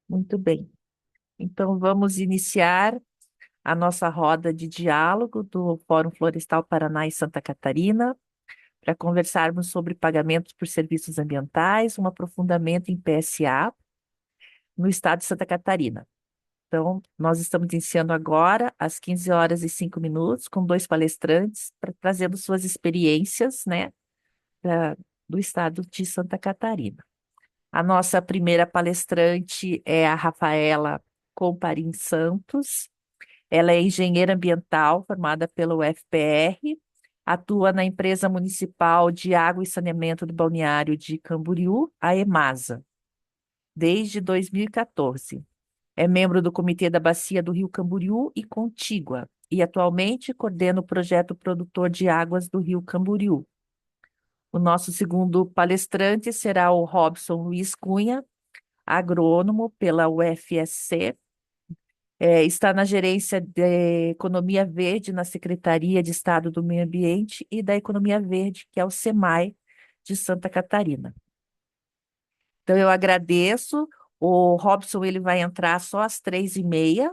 Muito bem. Então, vamos iniciar a nossa roda de diálogo do Fórum Florestal Paraná e Santa Catarina para conversarmos sobre pagamentos por serviços ambientais, um aprofundamento em PSA no estado de Santa Catarina. Então, nós estamos iniciando agora, às 15 horas e 5 minutos, com dois palestrantes, trazendo suas experiências, né, do estado de Santa Catarina. A nossa primeira palestrante é a Rafaela Comparim Santos. Ela é engenheira ambiental formada pelo UFPR, atua na empresa municipal de água e saneamento do balneário de Camboriú, a EMASA, desde 2014. É membro do Comitê da Bacia do Rio Camboriú e Contígua, e atualmente coordena o projeto produtor de águas do Rio Camboriú. O nosso segundo palestrante será o Robson Luiz Cunha, agrônomo pela UFSC, está na gerência de Economia Verde na Secretaria de Estado do Meio Ambiente e da Economia Verde, que é o SEMAI de Santa Catarina. Então, eu agradeço. O Robson ele vai entrar só às 3h30,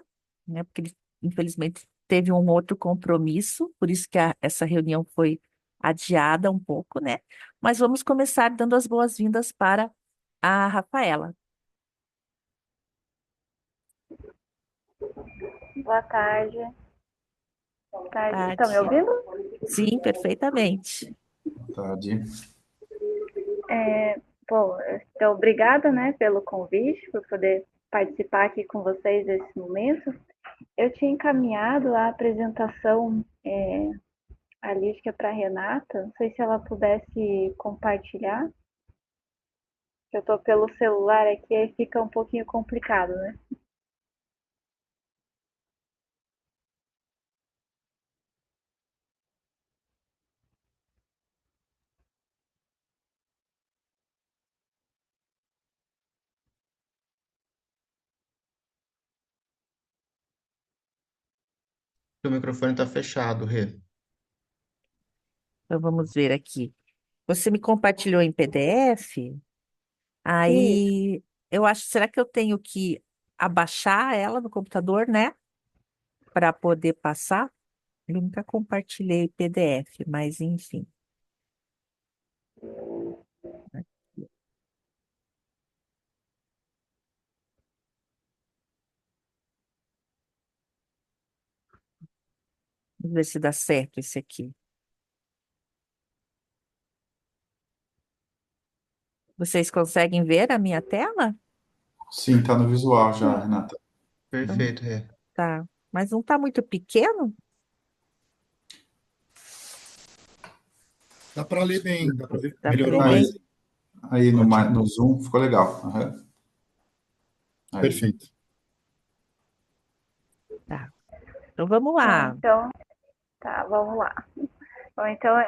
né? Porque ele, infelizmente, teve um outro compromisso, por isso que essa reunião foi adiada um pouco, né? Mas vamos começar dando as boas-vindas para a Rafaela. Boa tarde. Boa tarde. Estão me Tarde. ouvindo? Sim, perfeitamente. Tarde. Bom, então, obrigada, né, pelo convite, por poder participar aqui com vocês nesse momento. Eu tinha encaminhado a apresentação ali, acho que é para a Renata, não sei se ela pudesse compartilhar. Eu estou pelo celular aqui, aí fica um pouquinho complicado, né? O microfone está fechado, Rê. Então, vamos ver aqui. Você me compartilhou em PDF? Isso. Aí eu acho, será que eu tenho que abaixar ela no computador, né? Para poder passar? Eu nunca compartilhei PDF, mas enfim. Vamos ver se dá certo esse aqui. Vocês conseguem ver a minha tela? Sim, tá no visual já, Renata. Então, Perfeito, Rê. tá. Mas não tá muito pequeno? Dá para ler bem, dá para ver. Dá para ler Melhorou Aí, mais? bem? aí Ótimo, no Zoom ficou legal. Aham. Aí. perfeito. Tá. Então vamos Bom, lá. então, tá, vamos lá. Bom, então,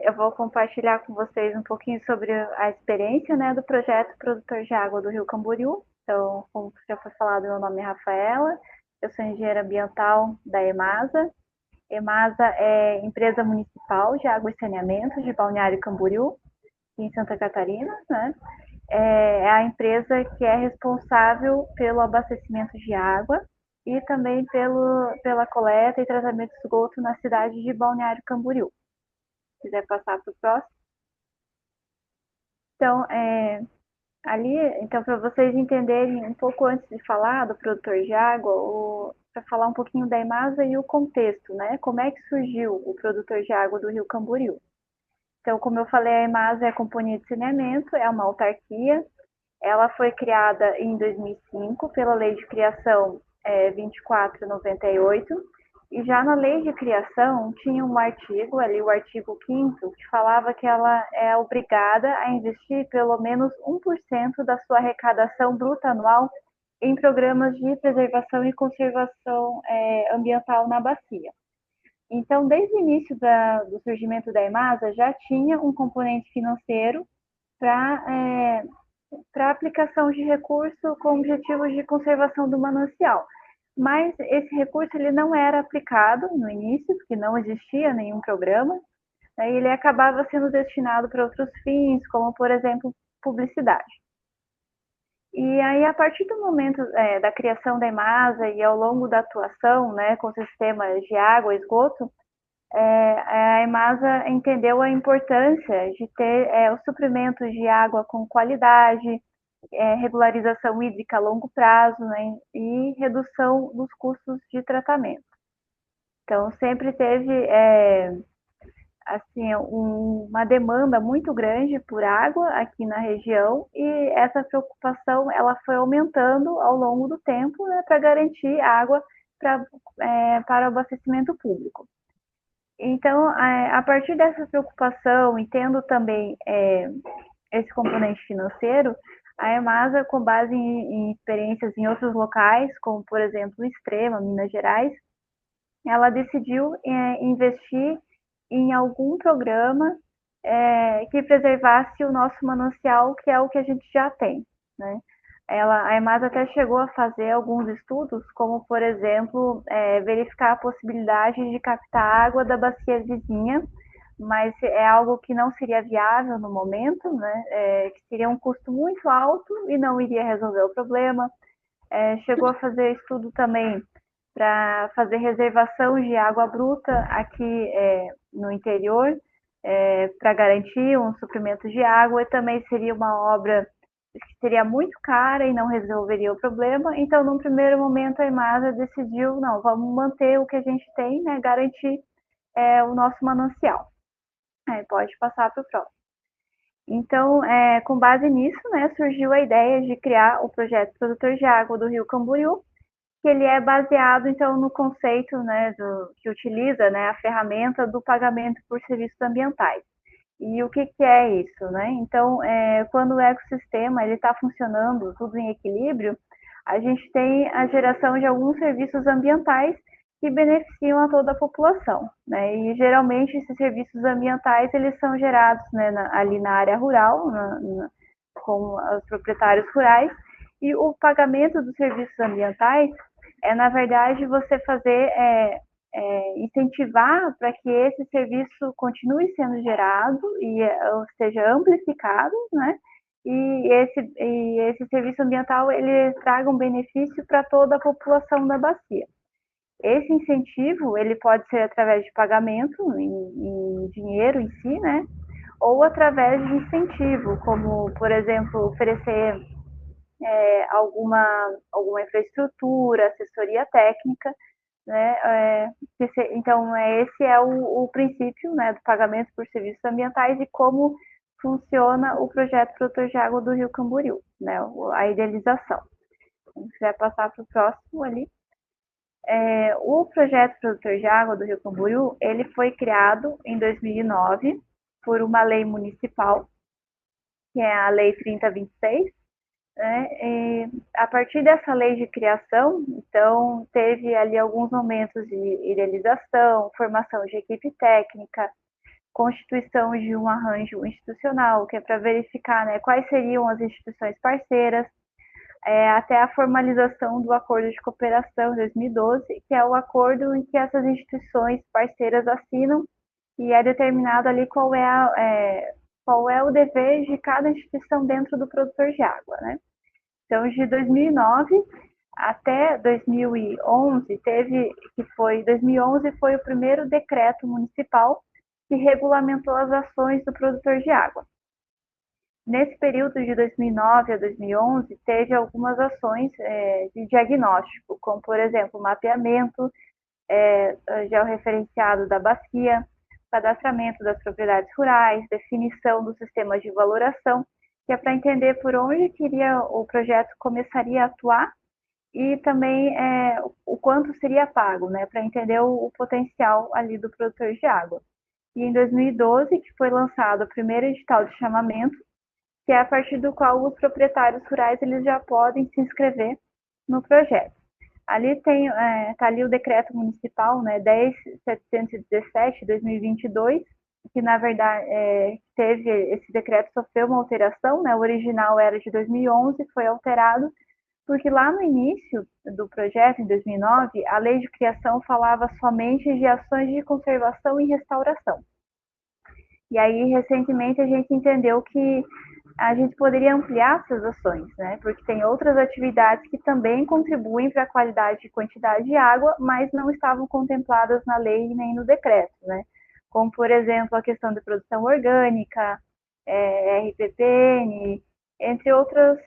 eu vou compartilhar com vocês um pouquinho sobre a experiência, né, do projeto Produtor de Água do Rio Camboriú. Então, como já foi falado, meu nome é Rafaela, eu sou engenheira ambiental da EMASA. EMASA é empresa municipal de água e saneamento de Balneário Camboriú, em Santa Catarina, né? É a empresa que é responsável pelo abastecimento de água e também pela coleta e tratamento de esgoto na cidade de Balneário Camboriú. Se quiser passar para o próximo. Então, ali, então, para vocês entenderem um pouco antes de falar do produtor de água, para falar um pouquinho da EMASA e o contexto, né? Como é que surgiu o produtor de água do Rio Camboriú? Então, como eu falei, a EMASA é a Companhia de Saneamento, é uma autarquia. Ela foi criada em 2005 pela Lei de Criação 2498, e já na lei de criação tinha um artigo, ali o artigo 5º, que falava que ela é obrigada a investir pelo menos 1% da sua arrecadação bruta anual em programas de preservação e conservação ambiental na bacia. Então, desde o início do surgimento da EMASA, já tinha um componente financeiro para aplicação de recurso com objetivos de conservação do manancial. Mas esse recurso ele não era aplicado no início, porque não existia nenhum programa, né, e ele acabava sendo destinado para outros fins, como, por exemplo, publicidade. E aí, a partir do momento da criação da EMASA e ao longo da atuação, né, com sistemas de água e esgoto, a EMASA entendeu a importância de ter os suprimentos de água com qualidade, regularização hídrica a longo prazo, né, e redução dos custos de tratamento. Então, sempre teve assim, uma demanda muito grande por água aqui na região e essa preocupação ela foi aumentando ao longo do tempo, né, para garantir água para o abastecimento público. Então, a partir dessa preocupação e tendo também esse componente financeiro, a EMASA, com base em experiências em outros locais, como por exemplo o Extrema, Minas Gerais, ela decidiu investir em algum programa que preservasse o nosso manancial, que é o que a gente já tem, né? A EMASA até chegou a fazer alguns estudos, como, por exemplo, verificar a possibilidade de captar água da bacia vizinha, mas é algo que não seria viável no momento, né? Que seria um custo muito alto e não iria resolver o problema. Chegou a fazer estudo também para fazer reservação de água bruta aqui no interior, para garantir um suprimento de água, e também seria uma obra que seria muito cara e não resolveria o problema. Então, num primeiro momento, a EMASA decidiu, não, vamos manter o que a gente tem, né, garantir o nosso manancial. Pode passar para o próximo. Então, com base nisso, né, surgiu a ideia de criar o projeto Produtor de Água do Rio Camboriú, que ele é baseado, então, no conceito, né, que utiliza, né, a ferramenta do pagamento por serviços ambientais. E o que é isso, né? Então, quando o ecossistema ele está funcionando tudo em equilíbrio, a gente tem a geração de alguns serviços ambientais que beneficiam a toda a população, né? E geralmente esses serviços ambientais eles são gerados, né, ali na área rural, com os proprietários rurais, e o pagamento dos serviços ambientais na verdade, você fazer incentivar para que esse serviço continue sendo gerado e seja amplificado, né? E esse serviço ambiental ele traga um benefício para toda a população da bacia. Esse incentivo ele pode ser através de pagamento em dinheiro em si, né? Ou através de incentivo, como por exemplo oferecer alguma infraestrutura, assessoria técnica, né? Então, esse é o princípio, né, do pagamento por serviços ambientais e como funciona o projeto Produtor de Água do Rio Camboriú, né, a idealização. Se quiser passar para o próximo ali. O projeto Produtor de Água do Rio Camboriú, ele foi criado em 2009 por uma lei municipal, que é a Lei 3026, né? E a partir dessa lei de criação, então, teve ali alguns momentos de idealização, formação de equipe técnica, constituição de um arranjo institucional, que é para verificar, né, quais seriam as instituições parceiras, até a formalização do Acordo de Cooperação em 2012, que é o acordo em que essas instituições parceiras assinam e é determinado ali qual é o dever de cada instituição dentro do produtor de água, né? Então, de 2009 até 2011, 2011 foi o primeiro decreto municipal que regulamentou as ações do produtor de água. Nesse período de 2009 a 2011, teve algumas ações de diagnóstico, como, por exemplo, mapeamento georreferenciado da bacia, cadastramento das propriedades rurais, definição do sistema de valoração, que é para entender por onde o projeto começaria a atuar e também o quanto seria pago, né, para entender o potencial ali do produtor de água. E em 2012, que foi lançado o primeiro edital de chamamento, que é a partir do qual os proprietários rurais eles já podem se inscrever no projeto. Ali tá ali o decreto municipal, né, 10.717/2022, que na verdade esse decreto sofreu uma alteração, né, o original era de 2011, foi alterado, porque lá no início do projeto, em 2009, a lei de criação falava somente de ações de conservação e restauração. E aí, recentemente, a gente entendeu que a gente poderia ampliar essas ações, né? Porque tem outras atividades que também contribuem para a qualidade e quantidade de água, mas não estavam contempladas na lei nem no decreto, né? Como, por exemplo, a questão de produção orgânica, RPPN, entre outras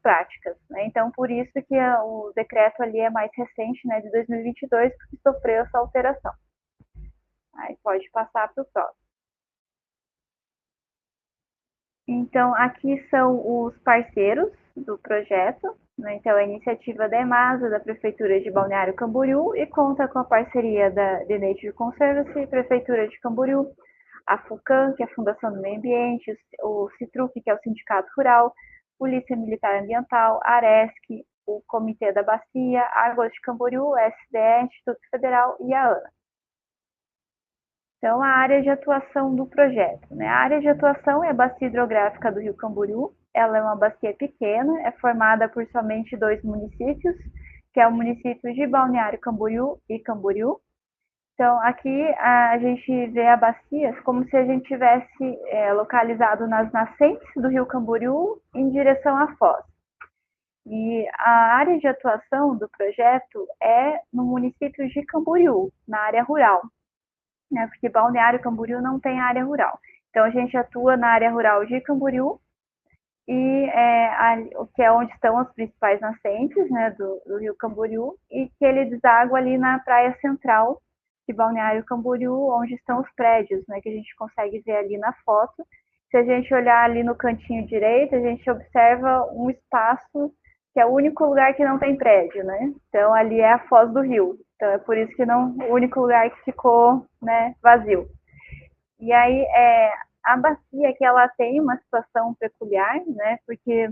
práticas, né? Então, por isso que o decreto ali é mais recente, né, de 2022, porque sofreu essa alteração. Aí pode passar para o próximo. Então, aqui são os parceiros do projeto, né? Então, a iniciativa da EMASA, da Prefeitura de Balneário Camboriú, e conta com a parceria da The Nature Conservancy, Prefeitura de Camboriú, a FUCAM, que é a Fundação do Meio Ambiente, o CITRUC, que é o Sindicato Rural, Polícia Militar Ambiental, a ARESC, o Comitê da Bacia, Águas de Camboriú, SDE, Instituto Federal e a ANA. Então, a área de atuação do projeto, né? A área de atuação é a bacia hidrográfica do Rio Camboriú. Ela é uma bacia pequena, é formada por somente 2 municípios, que é o município de Balneário Camboriú e Camboriú. Então, aqui a gente vê a bacia como se a gente tivesse localizado nas nascentes do Rio Camboriú em direção à foz. E a área de atuação do projeto é no município de Camboriú, na área rural, né? Porque Balneário Camboriú não tem área rural. Então, a gente atua na área rural de Camboriú, e que é onde estão as principais nascentes, né, do Rio Camboriú, e que ele deságua ali na praia central de Balneário Camboriú, onde estão os prédios, né, que a gente consegue ver ali na foto. Se a gente olhar ali no cantinho direito, a gente observa um espaço que é o único lugar que não tem prédio, né? Então, ali é a foz do rio. Então, é por isso que não, o único lugar que ficou, né, vazio. E aí, a bacia que ela tem uma situação peculiar, né? Porque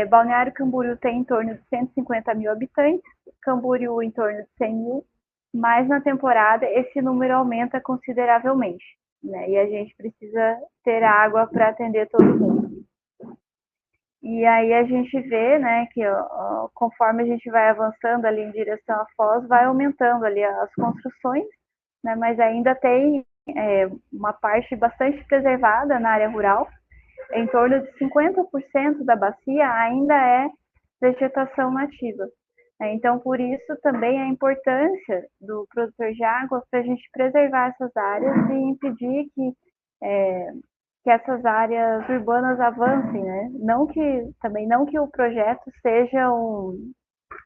Balneário Camboriú tem em torno de 150 mil habitantes, Camboriú em torno de 100 mil, mas na temporada esse número aumenta consideravelmente, né? E a gente precisa ter água para atender todo mundo. E aí a gente vê, né, que conforme a gente vai avançando ali em direção à foz, vai aumentando ali as construções, né? Mas ainda tem uma parte bastante preservada na área rural. Em torno de 50% da bacia ainda é vegetação nativa. Então, por isso também a importância do produtor de água para a gente preservar essas áreas e impedir que essas áreas urbanas avancem, né? Também não que o projeto seja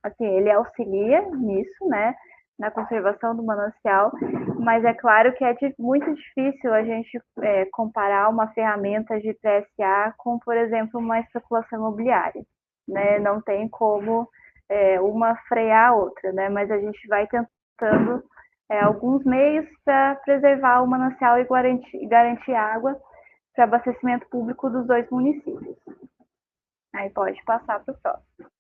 assim, ele auxilia nisso, né? Na conservação do manancial, mas é claro que é muito difícil a gente comparar uma ferramenta de PSA com, por exemplo, uma especulação imobiliária, né? Não tem como uma frear a outra, né? Mas a gente vai tentando alguns meios para preservar o manancial e garantir água para abastecimento público dos 2 municípios. Aí pode passar para o próximo.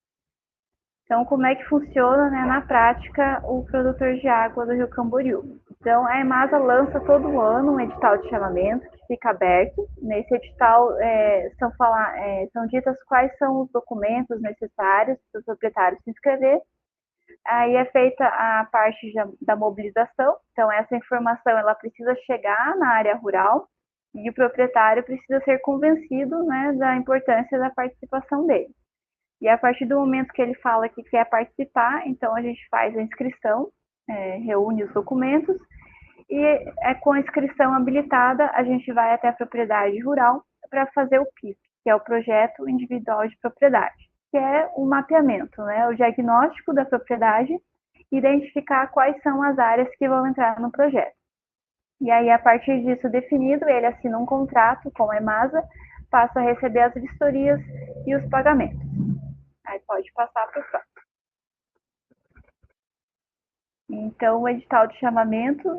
Então, como é que funciona, né, na prática o produtor de água do Rio Camboriú? Então, a EMASA lança todo ano um edital de chamamento que fica aberto. Nesse edital são ditas quais são os documentos necessários para os proprietários se inscrever. Aí é feita a parte da mobilização. Então, essa informação ela precisa chegar na área rural e o proprietário precisa ser convencido, né, da importância da participação dele. E a partir do momento que ele fala que quer participar, então a gente faz a inscrição, reúne os documentos, e com a inscrição habilitada, a gente vai até a propriedade rural para fazer o PIP, que é o Projeto Individual de Propriedade, que é o mapeamento, né, o diagnóstico da propriedade, identificar quais são as áreas que vão entrar no projeto. E aí, a partir disso definido, ele assina um contrato com a EMASA, passa a receber as vistorias e os pagamentos. Aí pode passar para o próximo. Então, o edital de chamamento,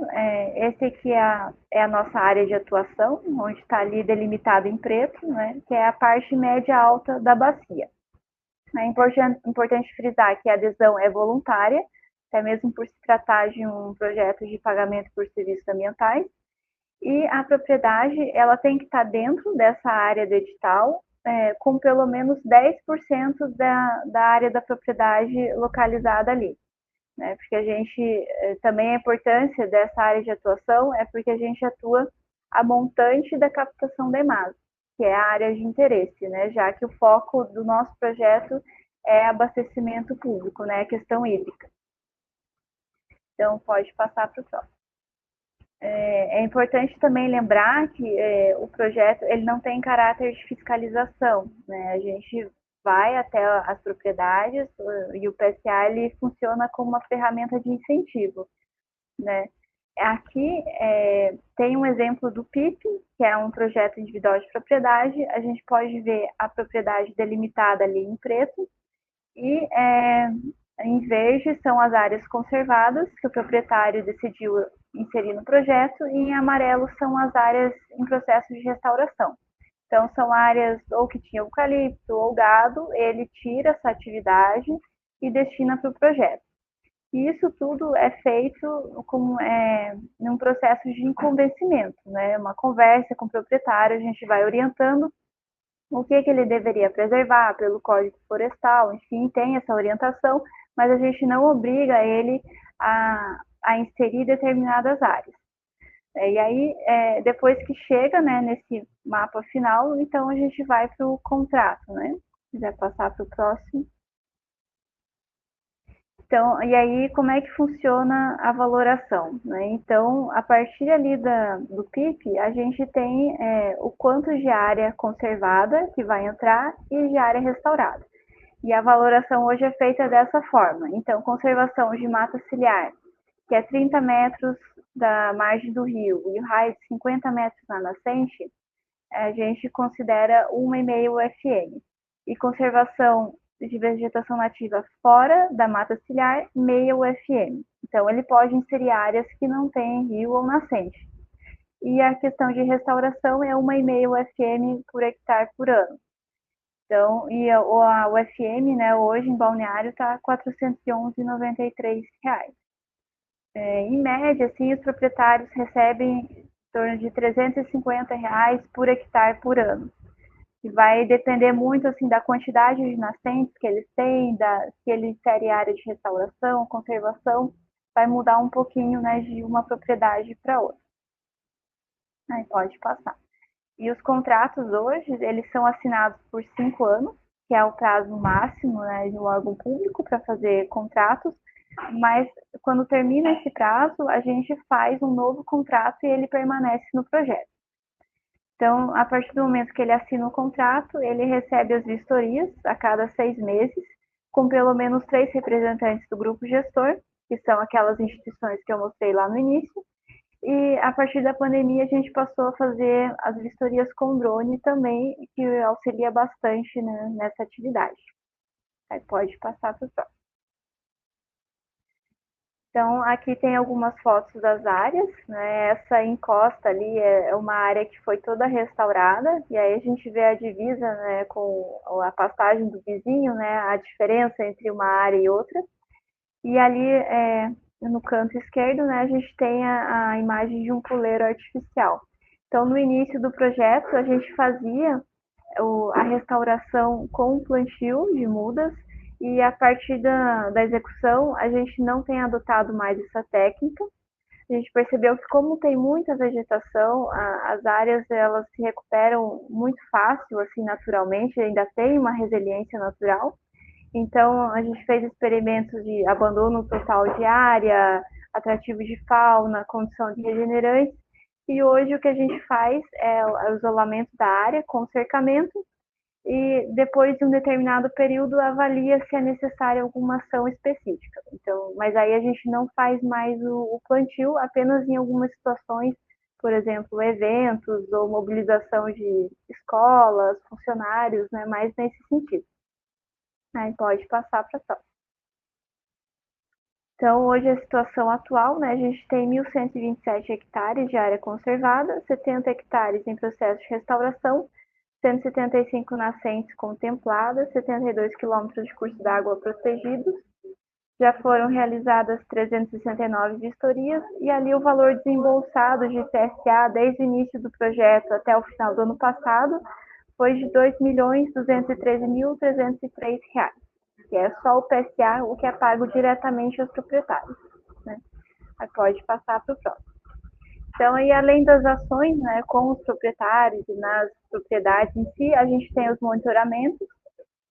esse aqui é a nossa área de atuação, onde está ali delimitado em preto, né, que é a parte média alta da bacia. É importante frisar que a adesão é voluntária, até mesmo por se tratar de um projeto de pagamento por serviços ambientais, e a propriedade ela tem que estar dentro dessa área do edital, com pelo menos 10% da área da propriedade localizada ali, né? Porque a gente, também a importância dessa área de atuação é porque a gente atua a montante da captação da EMASA. que é a área de interesse, né? Já que o foco do nosso projeto é abastecimento público, né? A questão hídrica. Então, pode passar para o próximo. É importante também lembrar que o projeto ele não tem caráter de fiscalização, né? A gente vai até as propriedades e o PSA ele funciona como uma ferramenta de incentivo, né? Aqui tem um exemplo do PIP, que é um projeto individual de propriedade. A gente pode ver a propriedade delimitada ali em preto e em verde são as áreas conservadas que o proprietário decidiu inserir no projeto, e em amarelo são as áreas em processo de restauração. Então, são áreas ou que tinham eucalipto ou gado, ele tira essa atividade e destina para o projeto. E isso tudo é feito num processo de convencimento, né? Uma conversa com o proprietário, a gente vai orientando o que ele deveria preservar pelo Código Florestal, enfim, tem essa orientação, mas a gente não obriga ele a inserir determinadas áreas. E aí, depois que chega, né, nesse mapa final, então a gente vai para o contrato, né? Se quiser passar para o próximo. Então, e aí, como é que funciona a valoração, né? Então, a partir ali do PIP, a gente tem o quanto de área conservada que vai entrar e de área restaurada. E a valoração hoje é feita dessa forma. Então, conservação de mata ciliar, que é 30 metros da margem do rio e o raio de 50 metros na nascente, a gente considera 1,5 FM. E conservação de vegetação nativa fora da mata ciliar, meia UFM. Então, ele pode inserir áreas que não têm rio ou nascente. E a questão de restauração é 1,5 UFM por hectare por ano. Então, e a UFM, né, hoje em Balneário está R$ 411,93. Em média, assim, os proprietários recebem em torno de R$ 350 por hectare por ano. E vai depender muito assim da quantidade de nascentes que eles têm, se eles terem área de restauração, conservação, vai mudar um pouquinho, né, de uma propriedade para outra. Aí pode passar. E os contratos hoje, eles são assinados por 5 anos, que é o prazo máximo, né, de um órgão público para fazer contratos, mas quando termina esse prazo, a gente faz um novo contrato e ele permanece no projeto. Então, a partir do momento que ele assina o contrato, ele recebe as vistorias a cada 6 meses, com pelo menos 3 representantes do grupo gestor, que são aquelas instituições que eu mostrei lá no início. E a partir da pandemia, a gente passou a fazer as vistorias com drone também, que auxilia bastante, né, nessa atividade. Aí pode passar para o próximo. Então, aqui tem algumas fotos das áreas, né? Essa encosta ali é uma área que foi toda restaurada, e aí a gente vê a divisa, né, com a pastagem do vizinho, né, a diferença entre uma área e outra. E ali, no canto esquerdo, né, a gente tem a imagem de um puleiro artificial. Então, no início do projeto, a gente fazia a restauração com plantio de mudas, e a partir da execução, a gente não tem adotado mais essa técnica. A gente percebeu que como tem muita vegetação, as áreas elas se recuperam muito fácil, assim, naturalmente, ainda tem uma resiliência natural. Então, a gente fez experimentos de abandono total de área, atrativo de fauna, condição de regenerantes, e hoje o que a gente faz é o isolamento da área com cercamento, e depois de um determinado período avalia se é necessária alguma ação específica. Então, mas aí a gente não faz mais o plantio, apenas em algumas situações, por exemplo, eventos ou mobilização de escolas, funcionários, né, mais nesse sentido. Aí pode passar para a próxima. Então, hoje a situação atual, né, a gente tem 1.127 hectares de área conservada, 70 hectares em processo de restauração, 175 nascentes contempladas, 72 quilômetros de curso d'água protegidos. Já foram realizadas 369 vistorias e ali o valor desembolsado de PSA desde o início do projeto até o final do ano passado foi de R$ 2.213.303, que é só o PSA, o que é pago diretamente aos proprietários, né? Aí pode passar para o próximo. Então, aí, além das ações, né, com os proprietários e nas propriedades em si, a gente tem os monitoramentos.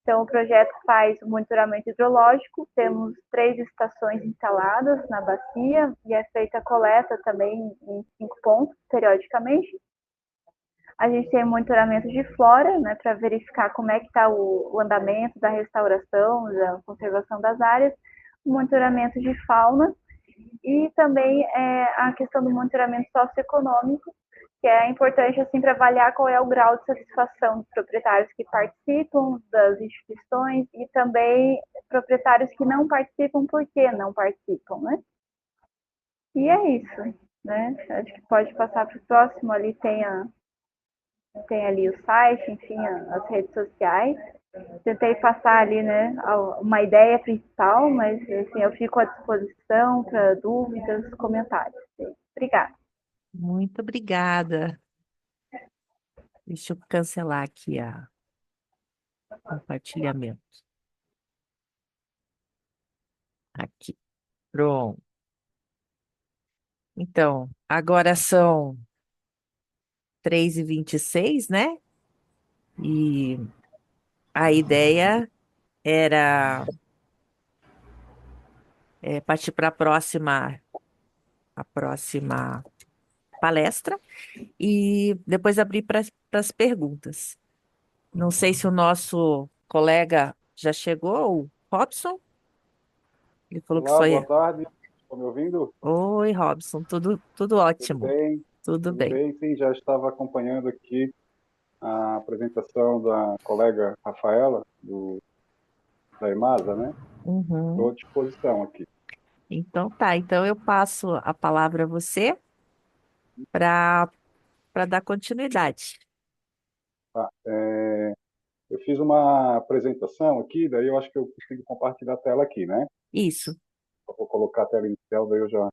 Então, o projeto faz o monitoramento hidrológico, temos 3 estações instaladas na bacia e é feita a coleta também em 5 pontos, periodicamente. A gente tem o monitoramento de flora, né, para verificar como é que está o andamento da restauração, da conservação das áreas, o monitoramento de fauna e também a questão do monitoramento socioeconômico, que é importante assim para avaliar qual é o grau de satisfação dos proprietários que participam das instituições e também proprietários que não participam, por que não participam, né? E é isso, né? Acho que pode passar para o próximo, ali tem ali o site, enfim, as redes sociais. Tentei passar ali, né, uma ideia principal, mas assim, eu fico à disposição para dúvidas, comentários. Obrigada. Muito obrigada. Deixa eu cancelar aqui a compartilhamento. Aqui. Pronto. Então, agora são 3h26, né? E a ideia era partir para a próxima palestra e depois abrir para as perguntas. Não sei se o nosso colega já chegou, o Robson. Ele falou que Olá, só boa ia. tarde. Estão me ouvindo? Oi, Robson, tudo Tudo ótimo. bem? Tudo Tudo bem. bem? Sim, já estava acompanhando aqui a apresentação da colega Rafaela, da EMASA, né? Estou Uhum. à disposição aqui. Então tá, então eu passo a palavra a você para dar continuidade. Tá. Eu fiz uma apresentação aqui, daí eu acho que eu consigo compartilhar a tela aqui, né? Isso. Eu vou colocar a tela inicial, daí eu já...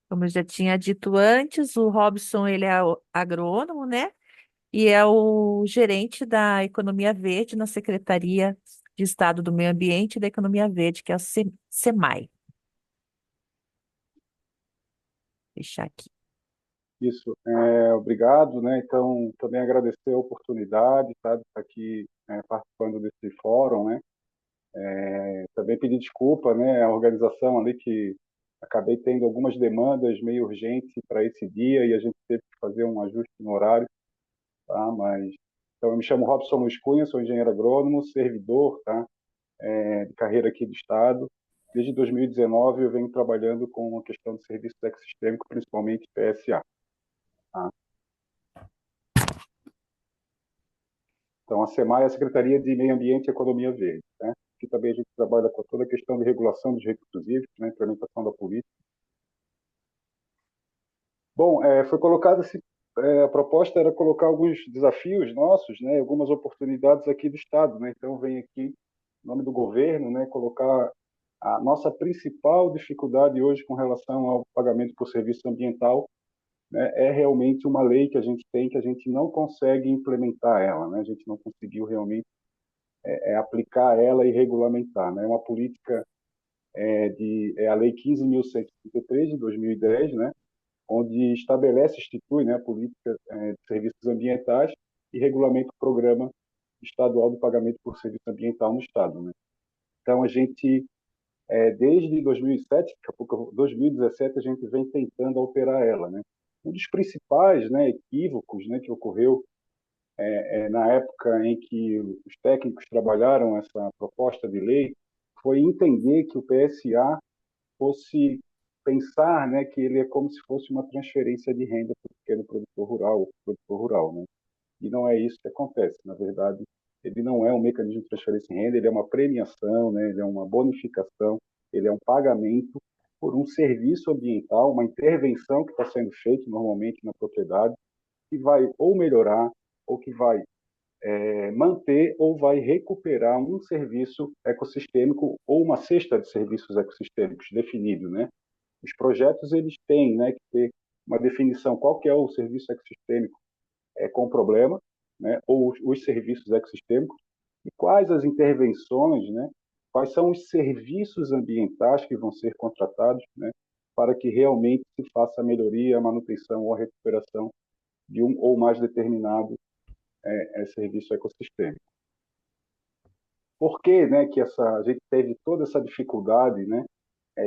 Como eu já tinha dito antes, o Robson, ele é o agrônomo, né? E é o gerente da Economia Verde na Secretaria de Estado do Meio Ambiente e da Economia Verde, que é o SEMAI. Deixar aqui. Isso, obrigado, né? Então, também agradecer a oportunidade, sabe, estar aqui participando desse fórum, né? Também pedir desculpa, né, à organização ali que acabei tendo algumas demandas meio urgentes para esse dia e a gente teve que fazer um ajuste no horário, tá? Mas então eu me chamo Robson Luiz Cunha, sou engenheiro agrônomo, servidor, tá? De carreira aqui do estado. Desde 2019 eu venho trabalhando com a questão de serviços ecossistêmicos, principalmente PSA, tá? Então a SEMAI é a Secretaria de Meio Ambiente e Economia Verde, né? Aqui também a gente trabalha com toda a questão de regulação dos recursos hídricos, né, implementação da política. Bom, foi colocado a proposta era colocar alguns desafios nossos, né, algumas oportunidades aqui do Estado, né. Então vem aqui, em nome do governo, né, colocar a nossa principal dificuldade hoje com relação ao pagamento por serviço ambiental, né, é realmente uma lei que a gente tem que a gente não consegue implementar ela, né. A gente não conseguiu realmente aplicar ela e regulamentar, né. É uma política é a Lei 15.133 de 2010, né, onde estabelece, institui, né, a política de serviços ambientais e regulamenta o programa estadual de pagamento por serviço ambiental no Estado. Né? Então, a gente, desde 2007, daqui a pouco 2017, a gente vem tentando alterar ela. Né? Um dos principais, né, equívocos, né, que ocorreu na época em que os técnicos trabalharam essa proposta de lei foi entender que o PSA fosse pensar, né, que ele é como se fosse uma transferência de renda para o pequeno produtor rural, ou produtor rural, né? E não é isso que acontece. Na verdade, ele não é um mecanismo de transferência de renda, ele é uma premiação, né? Ele é uma bonificação, ele é um pagamento por um serviço ambiental, uma intervenção que está sendo feita normalmente na propriedade, que vai ou melhorar, ou que vai manter ou vai recuperar um serviço ecossistêmico ou uma cesta de serviços ecossistêmicos definido, né? Os projetos eles têm, né, que ter uma definição qual que é o serviço ecossistêmico com problema, né, ou os serviços ecossistêmicos e quais as intervenções, né, quais são os serviços ambientais que vão ser contratados, né, para que realmente se faça a melhoria, a manutenção ou a recuperação de um ou mais determinado serviço ecossistêmico. Por que, né, que a gente teve toda essa dificuldade, né,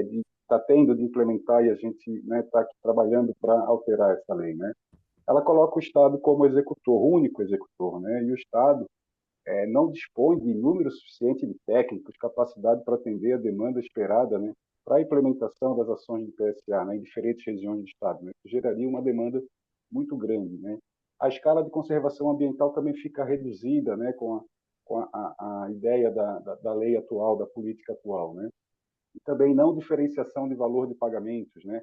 de tendo de implementar e a gente está aqui trabalhando para alterar essa lei, né? Ela coloca o Estado como executor, único executor, né? E o Estado não dispõe de número suficiente de técnicos, capacidade para atender a demanda esperada, né, para a implementação das ações do PSA, né, em diferentes regiões do Estado, né, que geraria uma demanda muito grande, né. A escala de conservação ambiental também fica reduzida, né, com a ideia da lei atual, da política atual, né. E também não diferenciação de valor de pagamentos, né.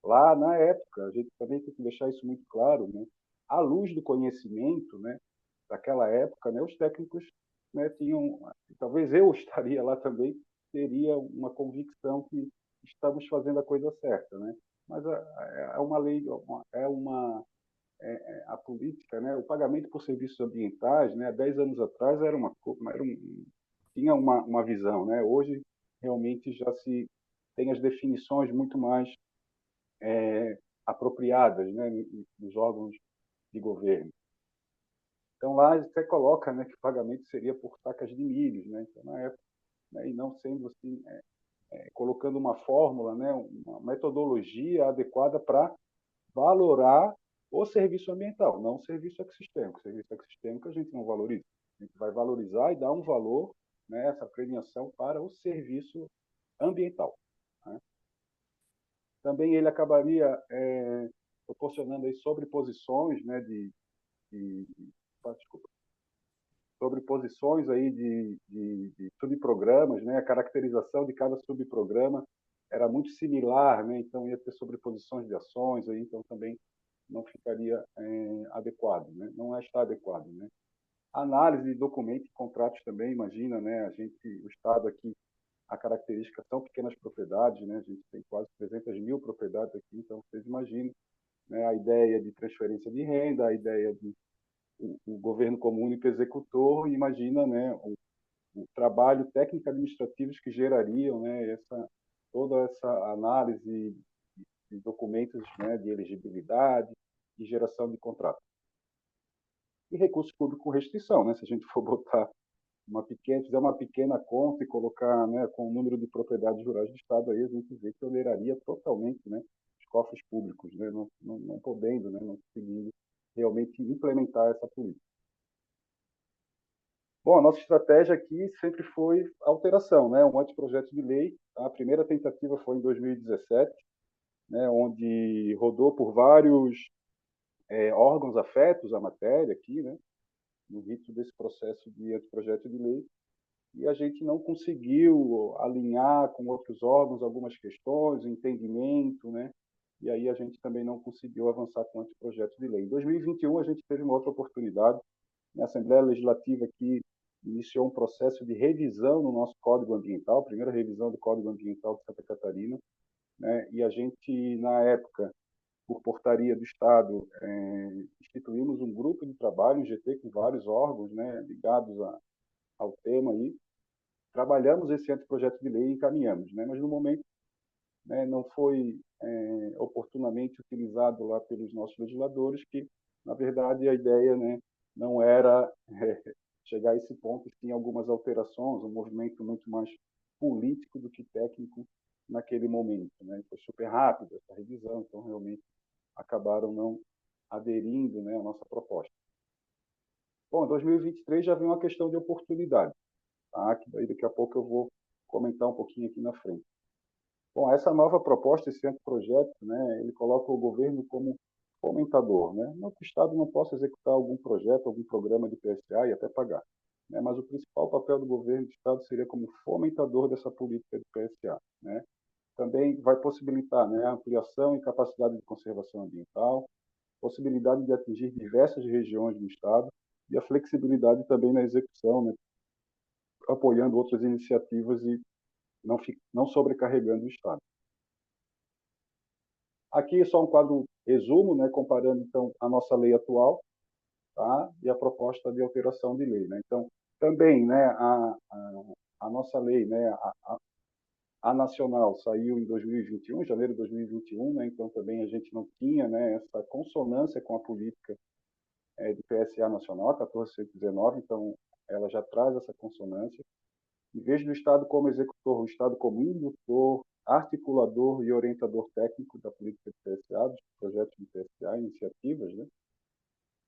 Lá na época, a gente também tem que deixar isso muito claro, né, à luz do conhecimento, né, daquela época, né, os técnicos, né, tinham, talvez eu estaria lá também, teria uma convicção que estamos fazendo a coisa certa, né? Mas é uma lei, a política, né? O pagamento por serviços ambientais, né? Há 10 anos atrás tinha uma visão, né? Hoje realmente já se tem as definições muito mais apropriadas, né? Nos órgãos de governo. Então lá você coloca, né, que o pagamento seria por sacas de milhos, né? Então na época, né, e não sendo assim, colocando uma fórmula, né, uma metodologia adequada para valorar o serviço ambiental, não o serviço ecossistêmico. O serviço ecossistêmico a gente não valoriza. A gente vai valorizar e dar um valor, né, essa premiação para o serviço ambiental, né? Também ele acabaria proporcionando aí sobreposições, né, desculpa, sobreposições aí de subprogramas, né? A caracterização de cada subprograma era muito similar, né? Então ia ter sobreposições de ações, aí, então também não ficaria adequado, né? Não está adequado, né? Análise de documentos e contratos também, imagina, né? O Estado aqui, a característica são pequenas propriedades, né? A gente tem quase 300 mil propriedades aqui, então vocês imaginam, né? A ideia de transferência de renda, a ideia de o governo como único executor, imagina, né, o trabalho técnico-administrativos que gerariam, né, toda essa análise de documentos, né, de elegibilidade e geração de contrato. E recurso público com restrição, né, se a gente for botar fizer uma pequena conta e colocar, né, com o número de propriedades rurais do Estado, aí a gente vê que oneraria totalmente, né, os cofres públicos, né, não podendo, né, não conseguindo realmente implementar essa política. Bom, a nossa estratégia aqui sempre foi alteração, né? Um anteprojeto de lei. A primeira tentativa foi em 2017, né? Onde rodou por vários órgãos afetos à matéria aqui, né? No rito desse processo de anteprojeto de lei. E a gente não conseguiu alinhar com outros órgãos algumas questões, entendimento, né? E aí a gente também não conseguiu avançar com o anteprojeto de lei. Em 2021, a gente teve uma outra oportunidade. A Assembleia Legislativa aqui iniciou um processo de revisão no nosso Código Ambiental, a primeira revisão do Código Ambiental de Santa Catarina, né? E a gente, na época, por portaria do Estado, instituímos um grupo de trabalho, um GT, com vários órgãos, né, ligados ao tema aí. Trabalhamos esse anteprojeto de lei e encaminhamos, né? Mas no momento, né, não foi oportunamente utilizado lá pelos nossos legisladores, que, na verdade, a ideia, né, não era chegar a esse ponto, e sim algumas alterações, um movimento muito mais político do que técnico naquele momento, né? Foi super rápido essa revisão, então realmente acabaram não aderindo, né, à nossa proposta. Bom, em 2023 já vem uma questão de oportunidade, tá? Que daí daqui a pouco eu vou comentar um pouquinho aqui na frente. Bom, essa nova proposta, esse anteprojeto, né, ele coloca o governo como fomentador, né? Não que o Estado não possa executar algum projeto, algum programa de PSA e até pagar, né? Mas o principal papel do governo do Estado seria como fomentador dessa política de PSA, né? Também vai possibilitar, né, a ampliação e capacidade de conservação ambiental, possibilidade de atingir diversas regiões do Estado e a flexibilidade também na execução, né, apoiando outras iniciativas e não sobrecarregando o Estado. Aqui é só um quadro resumo, né, comparando então a nossa lei atual, tá, e a proposta de alteração de lei, né? Então, também, né, a nossa lei, né, a nacional saiu em 2021, janeiro de 2021, né, então também a gente não tinha, né, essa consonância com a política do PSA nacional, 1419, então ela já traz essa consonância. Em vez do Estado como executor, o Estado como indutor, articulador e orientador técnico da política de PSA, dos projetos de PSA, iniciativas, né,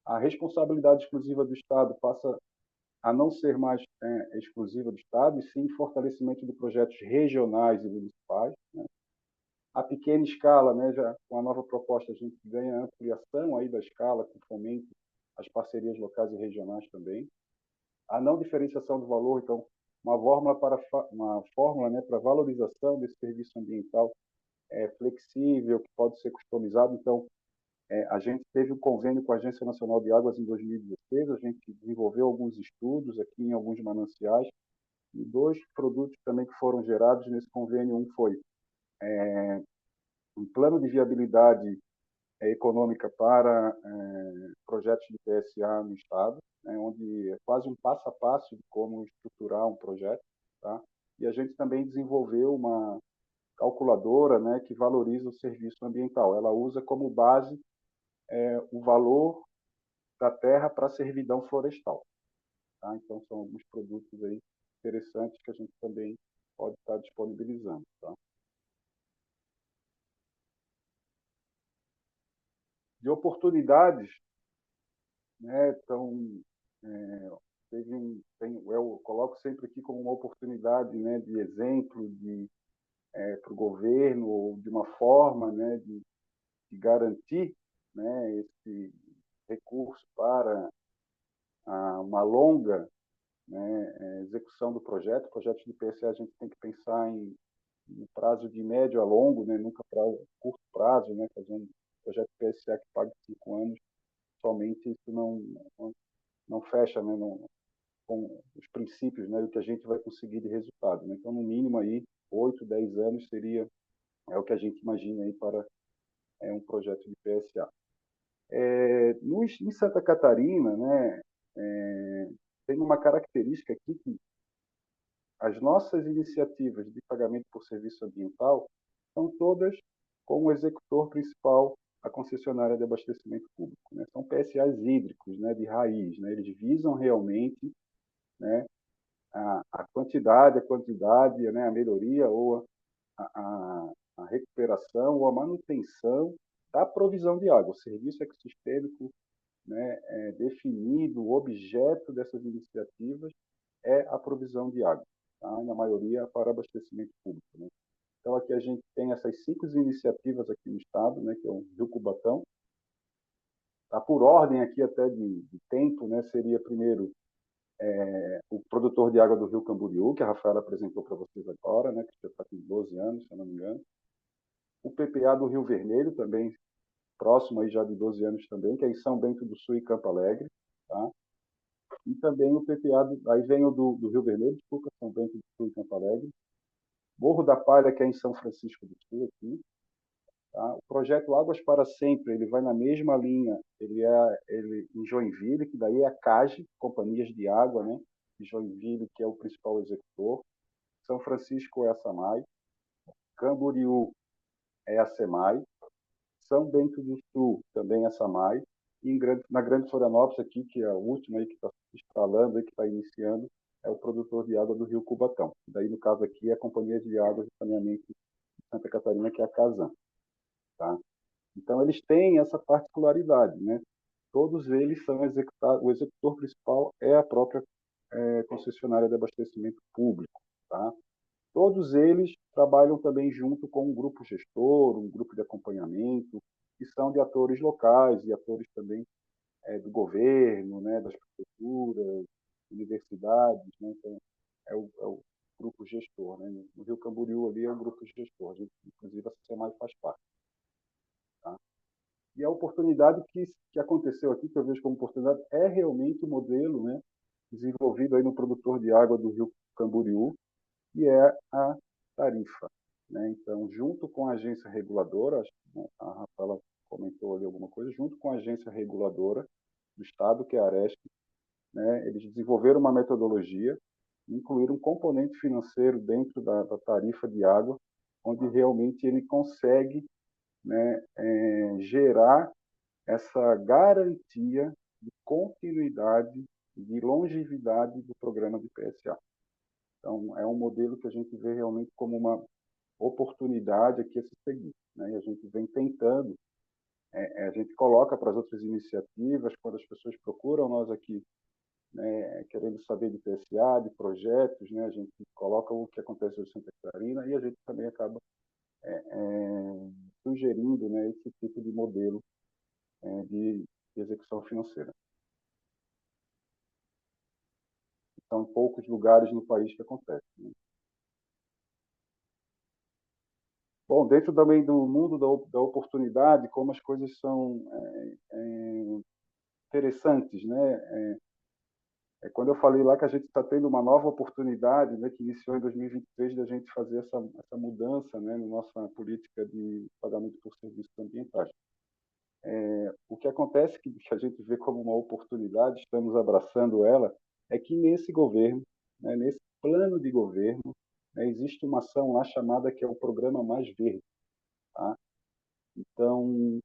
a responsabilidade exclusiva do Estado passa a não ser mais exclusiva do Estado, e sim fortalecimento de projetos regionais e municipais. Né? A pequena escala, né, já com a nova proposta, a gente ganha ampliação aí da escala, com fomento às parcerias locais e regionais também. A não diferenciação do valor, então, uma fórmula, né, para valorização desse serviço ambiental flexível, que pode ser customizado. Então, a gente teve um convênio com a Agência Nacional de Águas em 2016, a gente desenvolveu alguns estudos aqui em alguns mananciais, e dois produtos também que foram gerados nesse convênio. Um foi um plano de viabilidade econômica para projetos de PSA no Estado, né, onde é quase um passo a passo de como estruturar um projeto. Tá? E a gente também desenvolveu uma calculadora, né, que valoriza o serviço ambiental. Ela usa como base o valor da terra para a servidão florestal. Tá? Então, são alguns produtos aí interessantes que a gente também pode estar disponibilizando. Tá? De oportunidades, né, então, eu coloco sempre aqui como uma oportunidade, né, de exemplo para o governo, ou de uma forma, né, de garantir, né, esse recurso para uma longa, né, execução do projeto. Projetos de PSA a gente tem que pensar em prazo de médio a longo, né, nunca para curto prazo, né, fazendo projeto de PSA que pague 5 anos, somente isso não fecha, né, com os princípios, né, do que a gente vai conseguir de resultado. Né? Então, no mínimo aí 8, 10 anos seria o que a gente imagina aí para um projeto de PSA. Em Santa Catarina, né, tem uma característica aqui que as nossas iniciativas de pagamento por serviço ambiental são todas com o executor principal a concessionária de abastecimento público. Né? São PSAs hídricos, né, de raiz. Né? Eles visam realmente, né, a quantidade, né, a melhoria ou a recuperação ou a manutenção da provisão de água. O serviço ecossistêmico, né, definido, o objeto dessas iniciativas é a provisão de água, tá? Na maioria para abastecimento público. Né? Então, aqui a gente tem essas 5 iniciativas aqui no estado, né, que é o Rio Cubatão. Tá? Por ordem aqui até de tempo, né, seria primeiro o produtor de água do Rio Camboriú, que a Rafaela apresentou para vocês agora, né, que já está com 12 anos, se eu não me engano. O PPA do Rio Vermelho, também próximo aí já de 12 anos também, que é em São Bento do Sul e Campo Alegre. Tá? E também o PPA, aí vem o do Rio Vermelho, desculpa, São Bento do Sul e Campo Alegre. Morro da Palha, que é em São Francisco do Sul, aqui. Tá? O projeto Águas para Sempre, ele vai na mesma linha, ele em Joinville, que daí é a CAGE, Companhias de Água, né? De Joinville, que é o principal executor. São Francisco é a SAMAI. Camboriú é a SEMAI. São Bento do Sul também é a SAMAI. E na Grande Florianópolis, aqui, que é a última aí que está se instalando, aí, que está iniciando, é o produtor de água do Rio Cubatão. Daí, no caso aqui, é a Companhia de Água de Saneamento de Santa Catarina, que é a Casan. Tá? Então, eles têm essa particularidade, né? Todos eles são executados, o executor principal é a própria concessionária de abastecimento público. Tá? Todos eles trabalham também junto com um grupo gestor, um grupo de acompanhamento, que são de atores locais e atores também do governo, né, das prefeituras, universidades. Né? Então, é o grupo gestor. Né? No Rio Camboriú ali é o grupo gestor, a gente, inclusive a SEMAI faz parte. Tá? E a oportunidade que aconteceu aqui, que eu vejo como oportunidade, é realmente o modelo, né, desenvolvido aí no produtor de água do Rio Camboriú, que é a tarifa. Né? Então, junto com a agência reguladora, né, a Rafaela comentou ali alguma coisa, junto com a agência reguladora do Estado, que é a Aresp, né, eles desenvolveram uma metodologia incluir um componente financeiro dentro da tarifa de água, onde realmente ele consegue, né, gerar essa garantia de continuidade, de longevidade do programa de PSA. Então, é um modelo que a gente vê realmente como uma oportunidade aqui a se seguir, né? E a gente vem tentando, a gente coloca para as outras iniciativas, quando as pessoas procuram nós aqui, né, querendo saber de PSA, de projetos, né, a gente coloca o que acontece em Santa Catarina e a gente também acaba sugerindo, né, esse tipo de modelo de execução financeira. São poucos lugares no país que acontece, né? Bom, dentro também do mundo da oportunidade, como as coisas são interessantes, né? Quando eu falei lá que a gente está tendo uma nova oportunidade, né, que iniciou em 2023, da gente fazer essa mudança, né, na nossa política de pagamento por serviços ambientais. O que acontece, que a gente vê como uma oportunidade, estamos abraçando ela, é que nesse governo, né, nesse plano de governo, né, existe uma ação lá chamada que é o Programa Mais Verde. Tá? Então,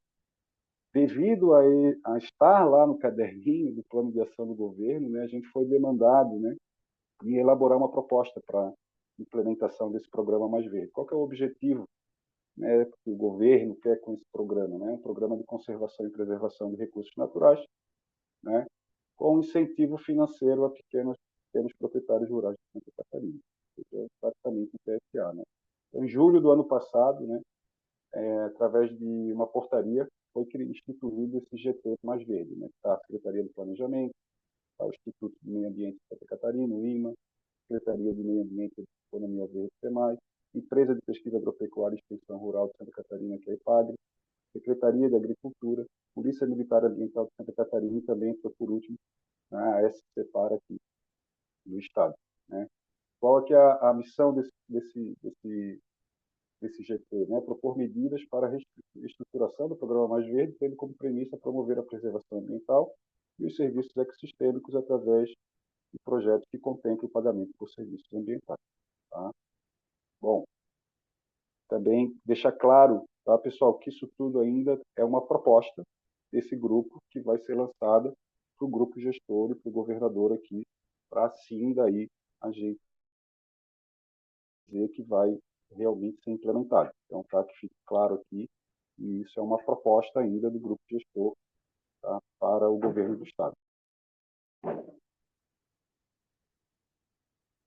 devido a estar lá no caderninho do plano de ação do governo, né, a gente foi demandado, né, em elaborar uma proposta para implementação desse programa Mais Verde. Qual que é o objetivo, né, que o governo quer com esse programa? Né? Um programa de conservação e preservação de recursos naturais, né, com incentivo financeiro a pequenos proprietários rurais de Santa Catarina. Isso é praticamente o PSA. Né? Então, em julho do ano passado, né, através de uma portaria, foi instituído esse GT Mais Verde, né? Está a Secretaria do Planejamento, está o Instituto de Meio Ambiente de Santa Catarina, o IMA, Secretaria de Meio Ambiente e Economia Verde, SEMAI, Empresa de Pesquisa Agropecuária e Extensão Rural de Santa Catarina, que é a IPAGRE, Secretaria de Agricultura, Polícia Militar Ambiental de Santa Catarina e também, por último, a SCPAR aqui do Estado. Né? Qual é, que é a missão desse GT, né? Propor medidas para a reestruturação do Programa Mais Verde, tendo como premissa promover a preservação ambiental e os serviços ecossistêmicos através de projetos que contemplem o pagamento por serviços ambientais. Tá? Bom, também deixar claro, tá, pessoal, que isso tudo ainda é uma proposta desse grupo que vai ser lançada para o grupo gestor e para o governador aqui, para assim daí a gente dizer que vai realmente ser implementado. Então, para que fique claro aqui, e isso é uma proposta ainda do grupo gestor, tá, para o governo do Estado.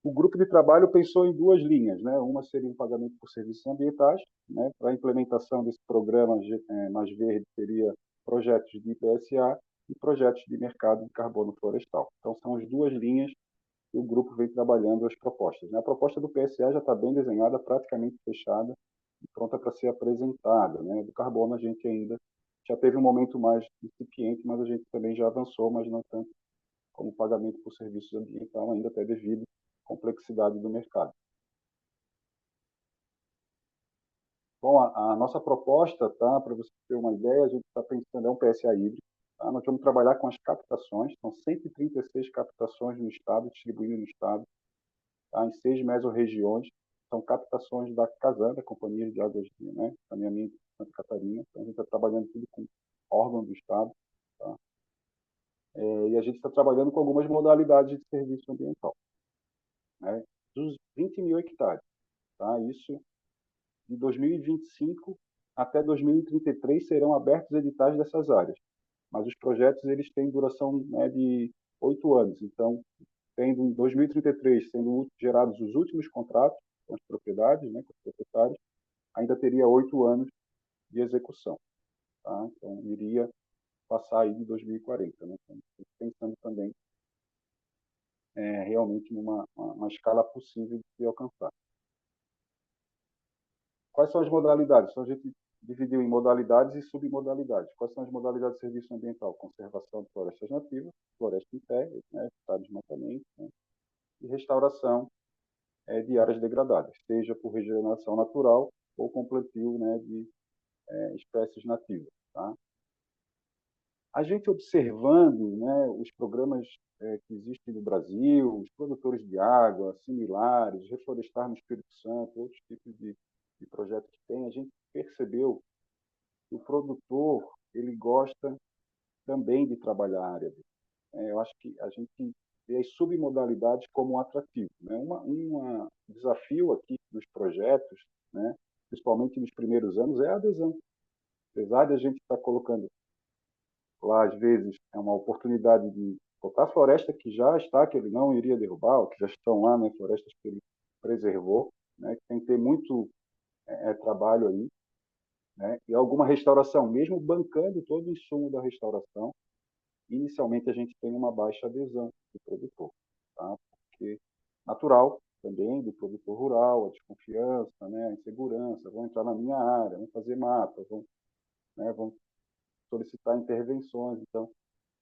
O grupo de trabalho pensou em duas linhas, né? Uma seria o pagamento por serviços ambientais, né? Para a implementação desse programa Mais Verde seria projetos de IPSA e projetos de mercado de carbono florestal. Então, são as duas linhas que o grupo vem trabalhando as propostas. Né? A proposta do PSA já está bem desenhada, praticamente fechada e pronta para ser apresentada. Né? Do carbono a gente ainda já teve um momento mais incipiente, mas a gente também já avançou, mas não tanto como pagamento por serviços ambientais, ainda até devido à complexidade do mercado. Bom, a nossa proposta, tá, para você ter uma ideia, a gente está pensando, é um PSA híbrido. Tá? Nós vamos trabalhar com as captações, são 136 captações no estado, distribuídas no estado, tá, em 6 mesorregiões. São captações da Casan, da Companhia de Águas, né, Saneamento de Santa Catarina. Então, a gente está trabalhando tudo com órgão do estado. Tá? E a gente está trabalhando com algumas modalidades de serviço ambiental. Né? Dos 20 mil hectares. Tá? Isso, de 2025 até 2033, serão abertos editais dessas áreas. Mas os projetos eles têm duração, né, de 8 anos. Então, tendo em 2033 sendo gerados os últimos contratos com as propriedades, né, com os proprietários, ainda teria 8 anos de execução. Tá? Então, iria passar aí de 2040. Né? Então, pensando também realmente numa uma escala possível de se alcançar. Quais são as modalidades? Então, a gente dividiu em modalidades e submodalidades. Quais são as modalidades de serviço ambiental? Conservação de florestas nativas, floresta em pé, né, estado de desmatamento, né, e restauração de áreas degradadas, seja por regeneração natural ou com plantio, né, de espécies nativas. Tá? A gente observando, né, os programas que existem no Brasil, os produtores de água similares, Reflorestar no Espírito Santo, outros tipos de projetos que tem, a gente percebeu que o produtor ele gosta também de trabalhar a área dele. Eu acho que a gente vê as submodalidades como um atrativo. Né? Um desafio aqui dos projetos, né, principalmente nos primeiros anos, é a adesão. Apesar de a gente estar colocando lá, às vezes, é uma oportunidade de botar floresta que já está, que ele não iria derrubar, ou que já estão lá, né, florestas que ele preservou, né, que tem que ter muito trabalho aí, né, e alguma restauração, mesmo bancando todo o insumo da restauração, inicialmente a gente tem uma baixa adesão do produtor, tá? Porque natural também do produtor rural, a desconfiança, né, a insegurança, vão entrar na minha área, vão fazer mata, vão solicitar intervenções, então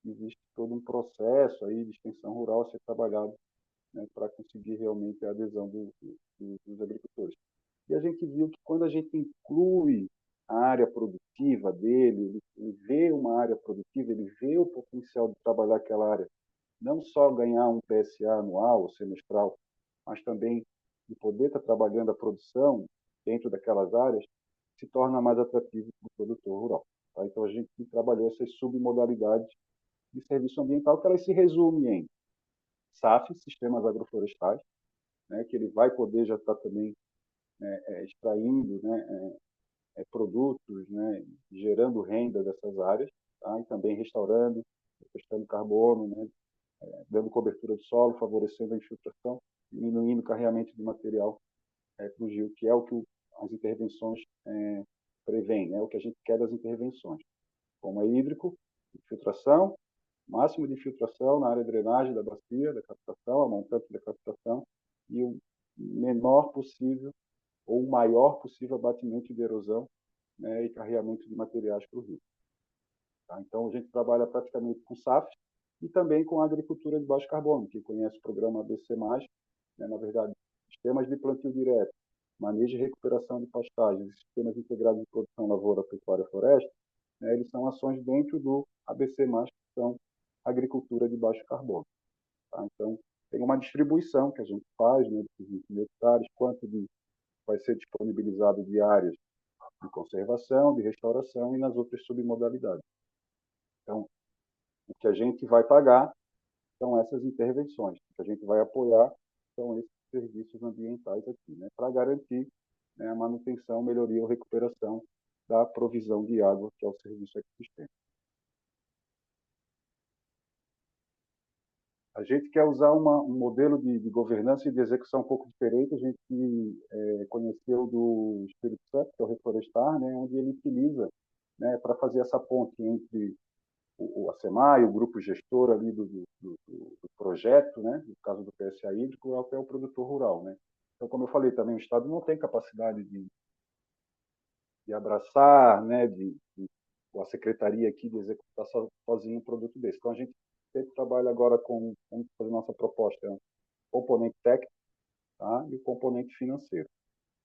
existe todo um processo aí de extensão rural a ser trabalhado, né, para conseguir realmente a adesão dos agricultores. E a gente viu que quando a gente inclui a área produtiva dele, ele vê uma área produtiva, ele vê o potencial de trabalhar aquela área, não só ganhar um PSA anual ou semestral, mas também de poder estar trabalhando a produção dentro daquelas áreas, se torna mais atrativo para o produtor rural. Tá? Então, a gente trabalhou essas submodalidades de serviço ambiental, que elas se resumem em SAF, Sistemas Agroflorestais, né, que ele vai poder já estar também extraindo, né, produtos, né, gerando renda dessas áreas, tá? E também restaurando, sequestrando carbono, né, dando cobertura do solo, favorecendo a infiltração, diminuindo o carreamento de material para o rio, que é o que as intervenções prevêem, né, o que a gente quer das intervenções. Como é hídrico, infiltração, máximo de infiltração na área de drenagem da bacia, da captação, a montante da captação, e o menor possível ou o maior possível abatimento de erosão, né, e carreamento de materiais para o rio. Tá? Então, a gente trabalha praticamente com SAF e também com a agricultura de baixo carbono. Quem conhece o programa ABC+, né, na verdade, sistemas de plantio direto, manejo e recuperação de pastagens, sistemas integrados de produção, lavoura, pecuária, floresta, né, eles são ações dentro do ABC+, que são agricultura de baixo carbono. Tá? Então, tem uma distribuição que a gente faz, né, de 20 mil hectares, quanto vai ser disponibilizado de áreas de conservação, de restauração e nas outras submodalidades. Então, o que a gente vai pagar são essas intervenções, o que a gente vai apoiar são esses serviços ambientais aqui, né, para garantir, né, a manutenção, melhoria ou recuperação da provisão de água, que é o serviço ecossistêmico. A gente quer usar um modelo de governança e de execução um pouco diferente. A gente conheceu do Espírito Santo, que é o Reflorestar, né, onde ele utiliza, né, para fazer essa ponte entre a SEMAI, o grupo gestor ali do projeto, né, no caso do PSA hídrico, até o produtor rural. Né? Então, como eu falei, também o Estado não tem capacidade de abraçar, né, a secretaria aqui de executar sozinho um produto desse. Então, a gente sempre trabalha agora com, vamos fazer nossa proposta, é um componente técnico, tá, e o componente financeiro.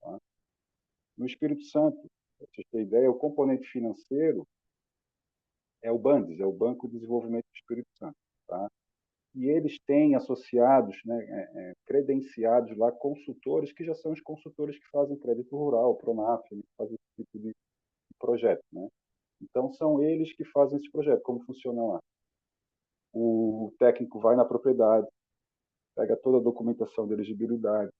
Tá? No Espírito Santo, para vocês terem ideia, o componente financeiro é o BANDES, é o Banco de Desenvolvimento do Espírito Santo. Tá? E eles têm associados, né, credenciados lá, consultores, que já são os consultores que fazem crédito rural, Pronaf, que fazem esse tipo de projeto. Né? Então, são eles que fazem esse projeto. Como funciona lá? O técnico vai na propriedade, pega toda a documentação de elegibilidade,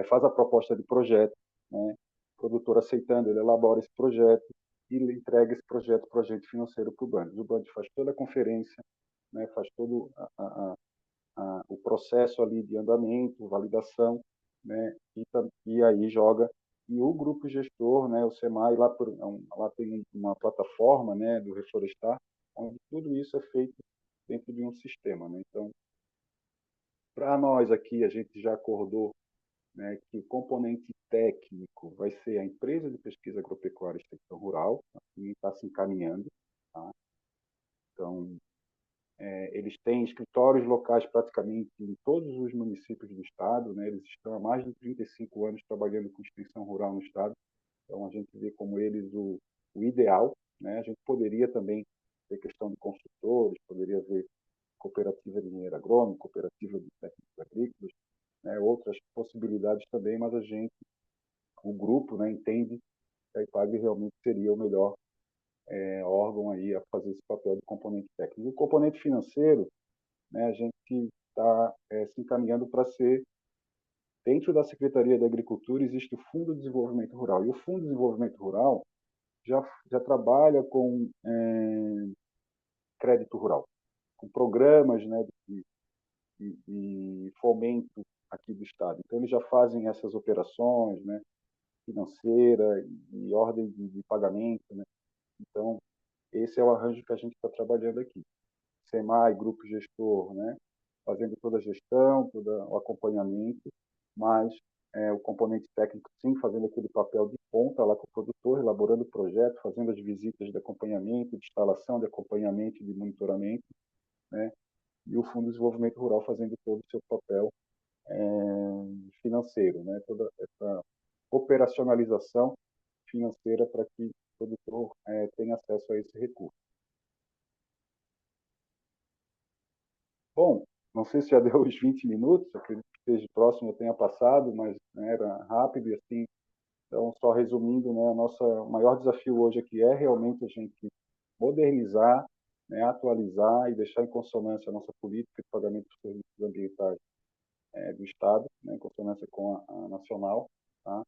faz a proposta de projeto, né? O produtor aceitando, ele elabora esse projeto e ele entrega esse projeto para o agente financeiro para o banco. O banco faz toda a conferência, né? Faz todo o processo ali de andamento, validação, né? E aí joga. E o grupo gestor, né? O SEMAI, lá tem uma plataforma, né? Do Reflorestar, onde tudo isso é feito dentro de um sistema, né? Então, para nós aqui, a gente já acordou, né, que o componente técnico vai ser a empresa de pesquisa agropecuária e extensão rural, e está se encaminhando. Tá? Então, eles têm escritórios locais praticamente em todos os municípios do estado, né? Eles estão há mais de 35 anos trabalhando com extensão rural no estado, então a gente vê como eles o ideal, né? A gente poderia também ter questão de construtores, poderia haver cooperativa de engenheiro agrônomo, cooperativa de técnicos agrícolas, né? Outras possibilidades também, mas o grupo, né, entende que a IPAGRE realmente seria o melhor órgão aí a fazer esse papel de componente técnico. E o componente financeiro, né, a gente está se encaminhando para ser, dentro da Secretaria da Agricultura, existe o Fundo de Desenvolvimento Rural. E o Fundo de Desenvolvimento Rural já trabalha com crédito rural, com programas, né, de fomento aqui do Estado. Então, eles já fazem essas operações, né, financeira e ordem de pagamento, né? Então, esse é o arranjo que a gente está trabalhando aqui. SEMAI, grupo gestor, né? Fazendo toda a gestão, todo o acompanhamento, mas o componente técnico, sim, fazendo aquele papel de ponta lá com o produtor, elaborando o projeto, fazendo as visitas de acompanhamento, de instalação, de acompanhamento, de monitoramento, né? E o Fundo de Desenvolvimento Rural fazendo todo o seu papel financeiro, né? Toda essa operacionalização financeira para que o produtor tenha acesso a esse recurso. Bom, não sei se já deu os 20 minutos, acredito que esteja próximo, eu tenha passado, mas né, era rápido e assim. Então, só resumindo, né, o nosso maior desafio hoje aqui é realmente a gente modernizar, né, atualizar e deixar em consonância a nossa política de pagamento dos serviços ambientais do Estado, né, em consonância com a nacional, tá?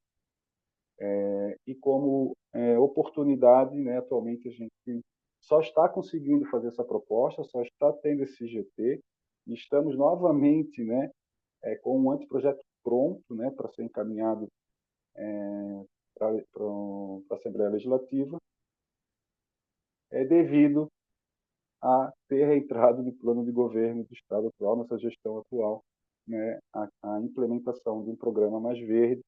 E como oportunidade, né, atualmente a gente só está conseguindo fazer essa proposta, só está tendo esse GT, e estamos novamente, né, com um anteprojeto pronto, né, para ser encaminhado para a Assembleia Legislativa, devido a ter entrado no plano de governo do Estado atual, nessa gestão atual, né, a implementação de um programa mais verde,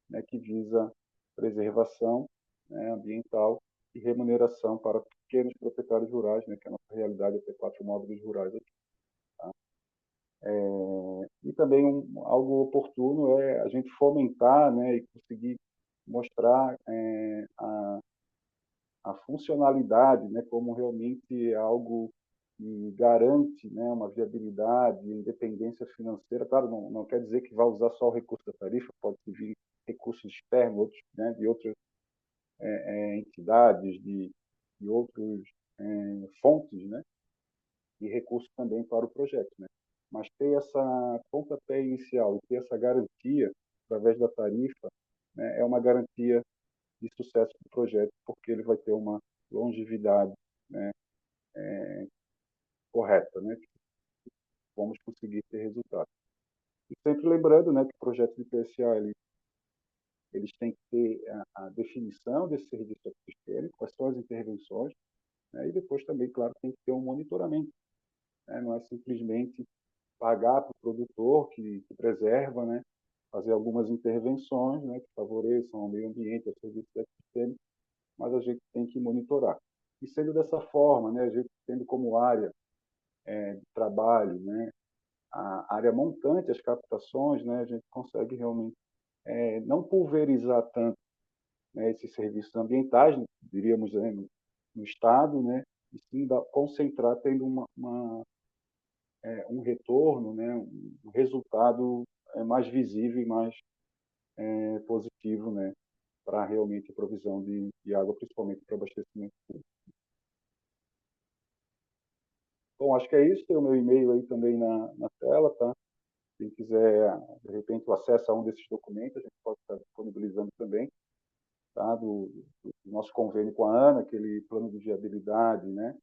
né, que visa preservação, né, ambiental e remuneração para pequenos proprietários rurais, né, que é a nossa realidade até 4 módulos rurais aqui. Tá? E também algo oportuno é a gente fomentar, né, e conseguir mostrar a funcionalidade, né, como realmente é algo que garante, né, uma viabilidade, independência financeira. Claro, não quer dizer que vai usar só o recurso da tarifa, pode vir recursos externos, outros, né, de outras entidades, de outros fontes, né, e recursos também para o projeto, né. Mas ter essa pontapé inicial e ter essa garantia através da tarifa, né, é uma garantia de sucesso do projeto, porque ele vai ter uma longevidade, né, correta, né, que vamos conseguir ter resultado. E sempre lembrando, né, que o projeto de PSA eles têm que ter a definição desse serviço ecossistêmico, quais são as intervenções, né, e depois também, claro, tem que ter um monitoramento, né, não é simplesmente pagar para o produtor que preserva, né, fazer algumas intervenções, né, que favoreçam o meio ambiente, o serviço ecossistêmico, mas a gente tem que monitorar. E sendo dessa forma, né, a gente tendo como área de trabalho, né, a área montante, as captações, né, a gente consegue realmente não pulverizar tanto, né, esses serviços ambientais, diríamos, né, no Estado, né, e sim concentrar tendo um retorno, né, um resultado mais visível e mais positivo, né, para realmente a provisão de água, principalmente para abastecimento público. Bom, acho que é isso. Tem o meu e-mail aí também na tela, tá? Quem quiser, de repente, o acesso a um desses documentos, a gente pode estar disponibilizando também, tá? Do nosso convênio com a ANA, aquele plano de viabilidade, né?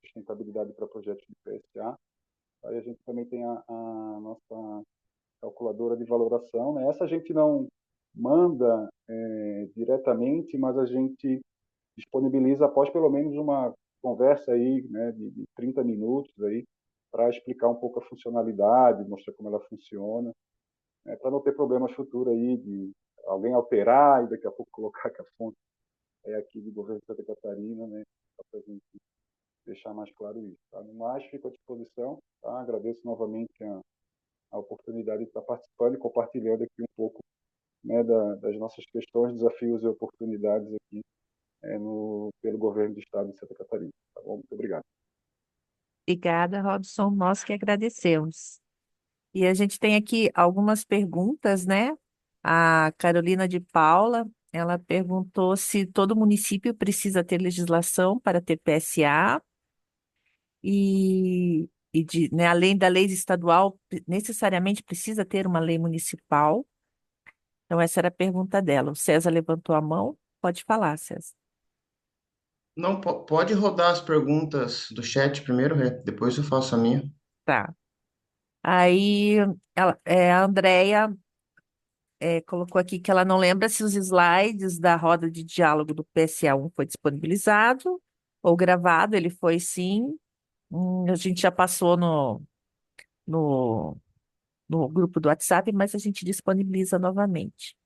Sustentabilidade para projetos de PSA. Aí a gente também tem a nossa calculadora de valoração, né? Essa a gente não manda diretamente, mas a gente disponibiliza após pelo menos uma conversa aí, né, de 30 minutos aí, para explicar um pouco a funcionalidade, mostrar como ela funciona, né, para não ter problemas futuros aí de alguém alterar e daqui a pouco colocar que a fonte é aqui do governo de Santa Catarina, né, para a gente deixar mais claro isso. Tá? No mais, fico à disposição. Tá? Agradeço novamente a oportunidade de estar participando e compartilhando aqui um pouco, né, das nossas questões, desafios e oportunidades aqui pelo governo do estado de Santa Catarina. Tá bom? Muito obrigado. Obrigada, Robson. Nós que agradecemos. E a gente tem aqui algumas perguntas, né? A Carolina de Paula, ela perguntou se todo município precisa ter legislação para ter PSA né, além da lei estadual, necessariamente precisa ter uma lei municipal. Então, essa era a pergunta dela. O César levantou a mão. Pode falar, César. Não, pode rodar as perguntas do chat primeiro, Rê, depois eu faço a minha. Tá. Aí, a Andrea colocou aqui que ela não lembra se os slides da roda de diálogo do PSA1 foi disponibilizado ou gravado. Ele foi sim. A gente já passou no, no grupo do WhatsApp, mas a gente disponibiliza novamente.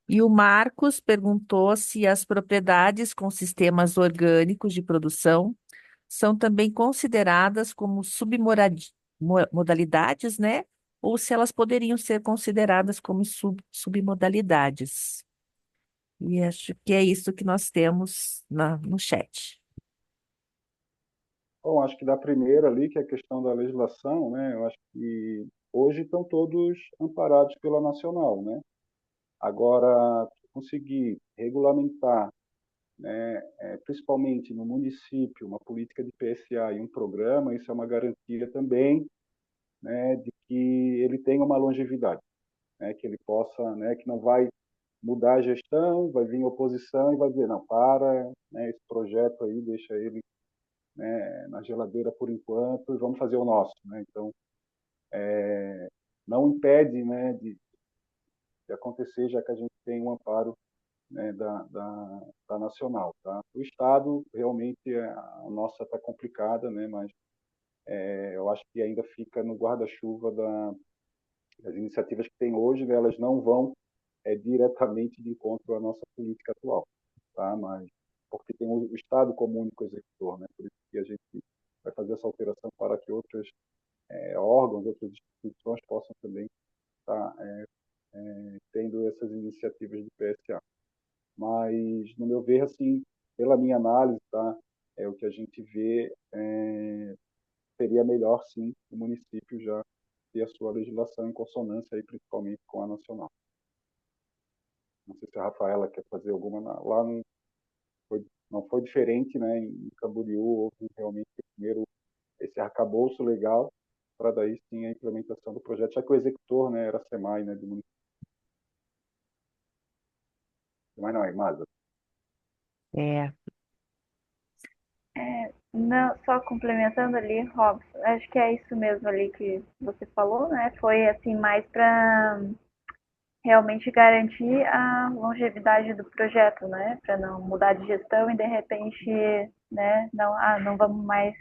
E o Marcos perguntou se as propriedades com sistemas orgânicos de produção são também consideradas como submodalidades, né? Ou se elas poderiam ser consideradas como submodalidades. E acho que é isso que nós temos no chat. Bom, acho que da primeira ali, que é a questão da legislação, né? Eu acho que hoje estão todos amparados pela nacional, né? Agora, conseguir regulamentar, né, principalmente no município, uma política de PSA e um programa, isso é uma garantia também, né, de que ele tenha uma longevidade, né, que ele possa, né, que não vai mudar a gestão, vai vir oposição e vai dizer, não, para, né, esse projeto aí, deixa ele, né, na geladeira por enquanto e vamos fazer o nosso, né? Então, não impede, né, de acontecer, já que a gente tem um amparo, né, da nacional, tá? O estado realmente a nossa está complicada, né? Mas eu acho que ainda fica no guarda-chuva das iniciativas que tem hoje, né? Elas não vão diretamente de encontro à nossa política atual, tá? Mas porque tem o estado como único executor, né? Por isso que a gente vai fazer essa alteração para que outros órgãos, outras instituições possam também estar tendo essas iniciativas de PSA. Mas, no meu ver, assim, pela minha análise, tá, o que a gente vê seria melhor, sim, o município já ter a sua legislação em consonância, aí, principalmente com a nacional. Não sei se a Rafaela quer fazer alguma. Lá não foi diferente, né? Em Camboriú houve realmente primeiro esse arcabouço legal para daí sim a implementação do projeto, já que o executor, né, era a SEMAI, né, do município. Mas não, é IMASA. É, Não, só complementando ali, Robson, acho que é isso mesmo ali que você falou, né? Foi assim mais para realmente garantir a longevidade do projeto, né? Para não mudar de gestão e de repente, né? Não vamos mais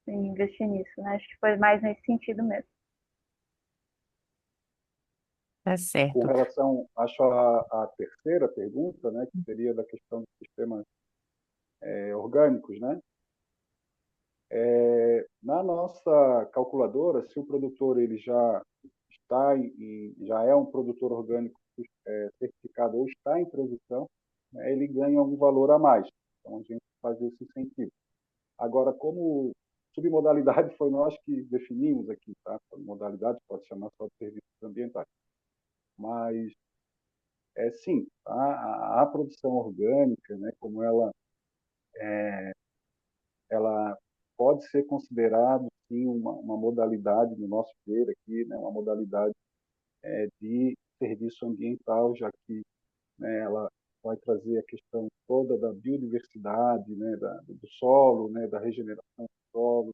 investir nisso, né? Acho que foi mais nesse sentido mesmo. tá Com certo. relação, acho a terceira pergunta, né, que seria da questão dos sistemas orgânicos, né? Na nossa calculadora, se o produtor ele já está já é um produtor orgânico certificado ou está em transição, né, ele ganha um valor a mais. Então a gente faz esse sentido. Agora, como submodalidade foi nós que definimos aqui, tá? Modalidade pode chamar só de serviços ambientais, mas sim, tá? A produção orgânica, né, como ela pode ser considerado sim uma modalidade no nosso ver aqui, né, uma modalidade de serviço ambiental, já que, né, ela vai trazer a questão toda da biodiversidade, né, do solo, né, da regeneração do solo,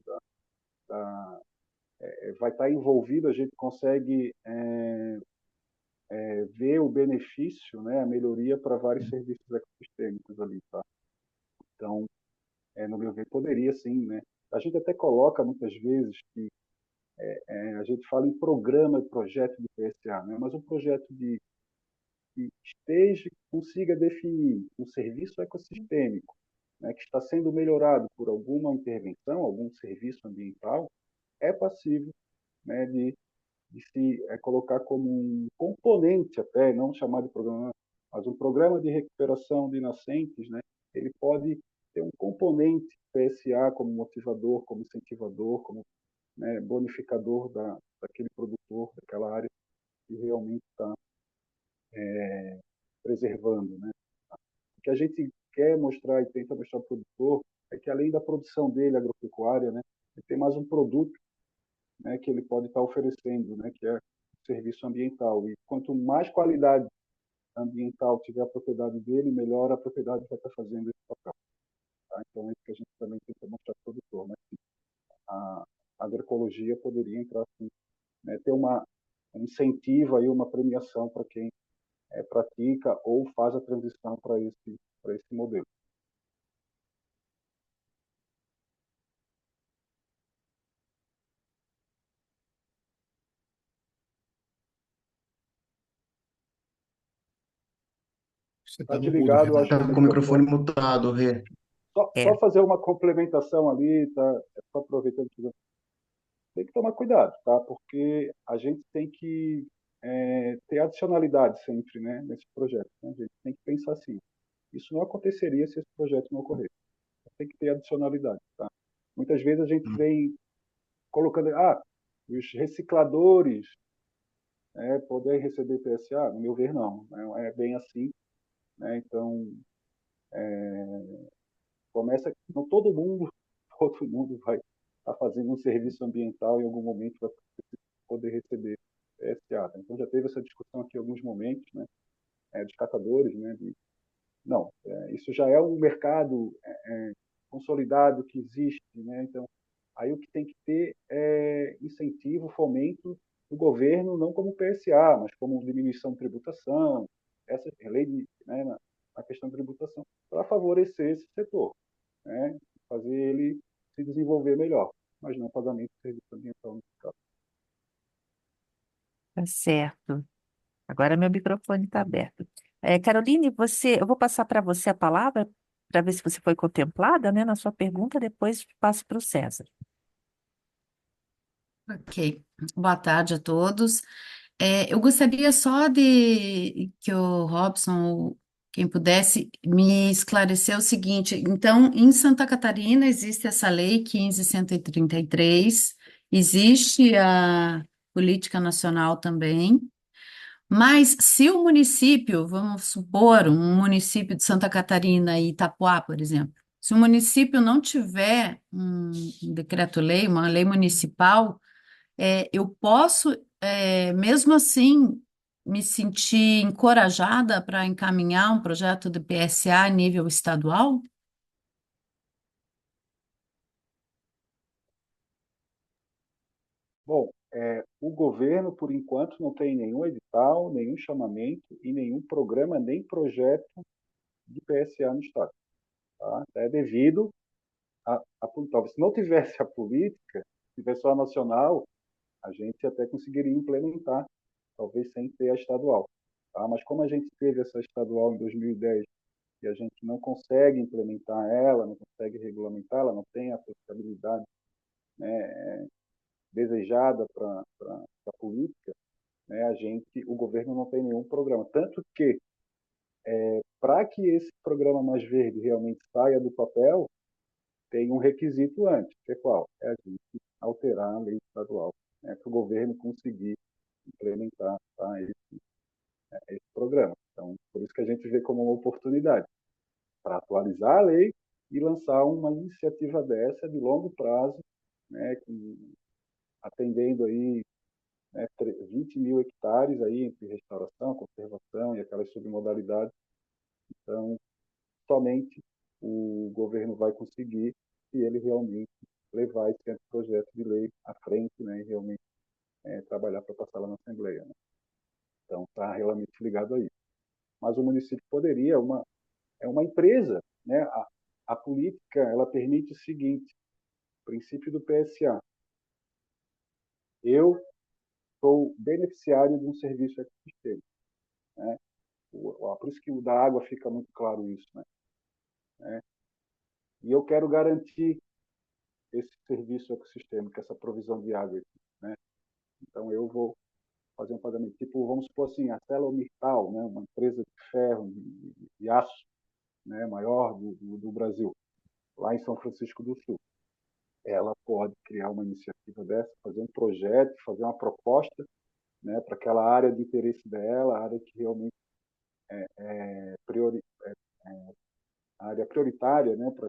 vai estar envolvido, a gente consegue ver o benefício, né, a melhoria para vários serviços ecossistêmicos ali, tá? Então, no meu ver, poderia sim, né? A gente até coloca muitas vezes que a gente fala em programa e projeto de PSA, né? Mas um projeto que esteja, consiga definir um serviço ecossistêmico, né, que está sendo melhorado por alguma intervenção, algum serviço ambiental, é passível, né, de se colocar como um componente até, não chamar de programa, mas um programa de recuperação de nascentes, né, ele pode ter um componente PSA como motivador, como incentivador, como, né, bonificador daquele produtor, daquela área que realmente está preservando, né? O que a gente quer mostrar e tenta mostrar ao produtor é que, além da produção dele agropecuária, né, ele tem mais um produto, né, que ele pode estar oferecendo, né, que é o serviço ambiental. E quanto mais qualidade ambiental tiver a propriedade dele, melhor a propriedade vai estar fazendo esse papel. Tá? Então, é isso que a gente também tenta mostrar para o produtor, né, que a agroecologia poderia entrar assim, né, ter um incentivo, aí, uma premiação para quem pratica ou faz a transição para esse modelo. Você Está está no mudo, desligado, eu acho, o Tá com o microfone microfone. mutado, Rê. Só fazer uma complementação ali, tá? Só aproveitando que tem que tomar cuidado, tá? Porque a gente tem que ter adicionalidade sempre, né, nesse projeto. Né? A gente tem que pensar assim, isso não aconteceria se esse projeto não ocorresse. Tem que ter adicionalidade, tá? Muitas vezes a gente vem colocando, os recicladores, poder receber PSA, no meu ver, não é bem assim, né? Então, começa que não todo mundo, todo mundo vai estar fazendo um serviço ambiental em algum momento para poder receber PSA. Então, já teve essa discussão aqui em alguns momentos, né? De catadores, né? Não, isso já é um mercado consolidado que existe, né? Então, aí o que tem que ter é incentivo, fomento do governo, não como PSA, mas como diminuição de tributação, essa lei né, na questão de tributação, para favorecer esse setor, né? Fazer ele se desenvolver melhor, mas não pagamento de serviço ambiental no caso. Tá certo. Agora meu microfone está aberto. Caroline, eu vou passar para você a palavra para ver se você foi contemplada, né, na sua pergunta, depois passo para o César. Ok, boa tarde a todos. Eu gostaria só de que o Robson, ou quem pudesse, me esclarecer o seguinte: então, em Santa Catarina existe essa lei 15.133, existe a política nacional também, mas se o município, vamos supor, um município de Santa Catarina e Itapoá, por exemplo, se o município não tiver um decreto-lei, uma lei municipal, eu posso, mesmo assim, me sentir encorajada para encaminhar um projeto de PSA a nível estadual? Bom, o governo, por enquanto, não tem nenhum edital, nenhum chamamento e nenhum programa, nem projeto de PSA no Estado. Tá? É devido talvez se não tivesse a política, se tivesse só a nacional, a gente até conseguiria implementar, talvez sem ter a estadual. Tá? Mas como a gente teve essa estadual em 2010 e a gente não consegue implementar ela, não consegue regulamentar, ela não tem a aplicabilidade, né, desejada para a política, né, o governo não tem nenhum programa. Tanto que, para que esse programa Mais Verde realmente saia do papel, tem um requisito antes, que é qual? É a gente alterar a lei estadual, né, para o governo conseguir implementar, tá, esse programa. Então, por isso que a gente vê como uma oportunidade para atualizar a lei e lançar uma iniciativa dessa de longo prazo, né, atendendo aí, né, 20 mil hectares aí entre restauração, conservação e aquelas submodalidades. Então, somente o governo vai conseguir se ele realmente levar esse projeto de lei à frente, né, e realmente trabalhar para passar lá na Assembleia. Né? Então, está realmente ligado a isso. Mas o município poderia, é uma empresa, né? A política ela permite o seguinte: princípio do PSA. Eu sou beneficiário de um serviço ecossistema, né? Por isso que o da água fica muito claro isso, né? E eu quero garantir esse serviço ecossistêmico, essa provisão de água, né? Então eu vou fazer um pagamento, tipo, vamos supor assim, a ArcelorMittal, né? Uma empresa de ferro, de aço, né, maior do Brasil, lá em São Francisco do Sul. Ela pode criar uma iniciativa dessa, fazer um projeto, fazer uma proposta, né, para aquela área de interesse dela, a área que realmente é, priori, a área prioritária, né, para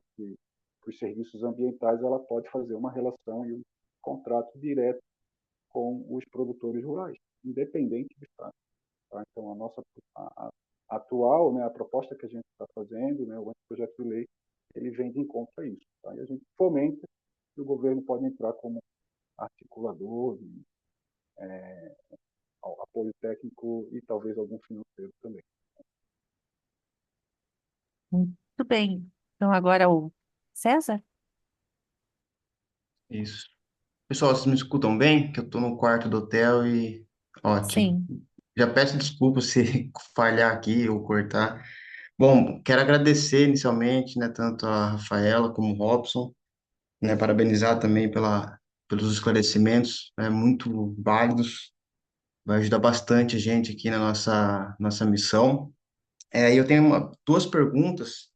os serviços ambientais, ela pode fazer uma relação e um contrato direto com os produtores rurais, independente do estado. Tá? Então, a nossa atual, né, a proposta que a gente está fazendo, né, o projeto de lei, ele vem de encontro a isso. Tá? E a gente fomenta que o governo pode entrar como articulador, apoio técnico e talvez algum financeiro também. Muito bem. Então, agora o César? Isso. Pessoal, vocês me escutam bem? Que eu estou no quarto do hotel e ótimo. Sim. Já peço desculpa se falhar aqui ou cortar. Bom, quero agradecer inicialmente, né, tanto a Rafaela como o Robson, né, parabenizar também pelos esclarecimentos, muito válidos, vai ajudar bastante a gente aqui na nossa missão. E eu tenho duas perguntas.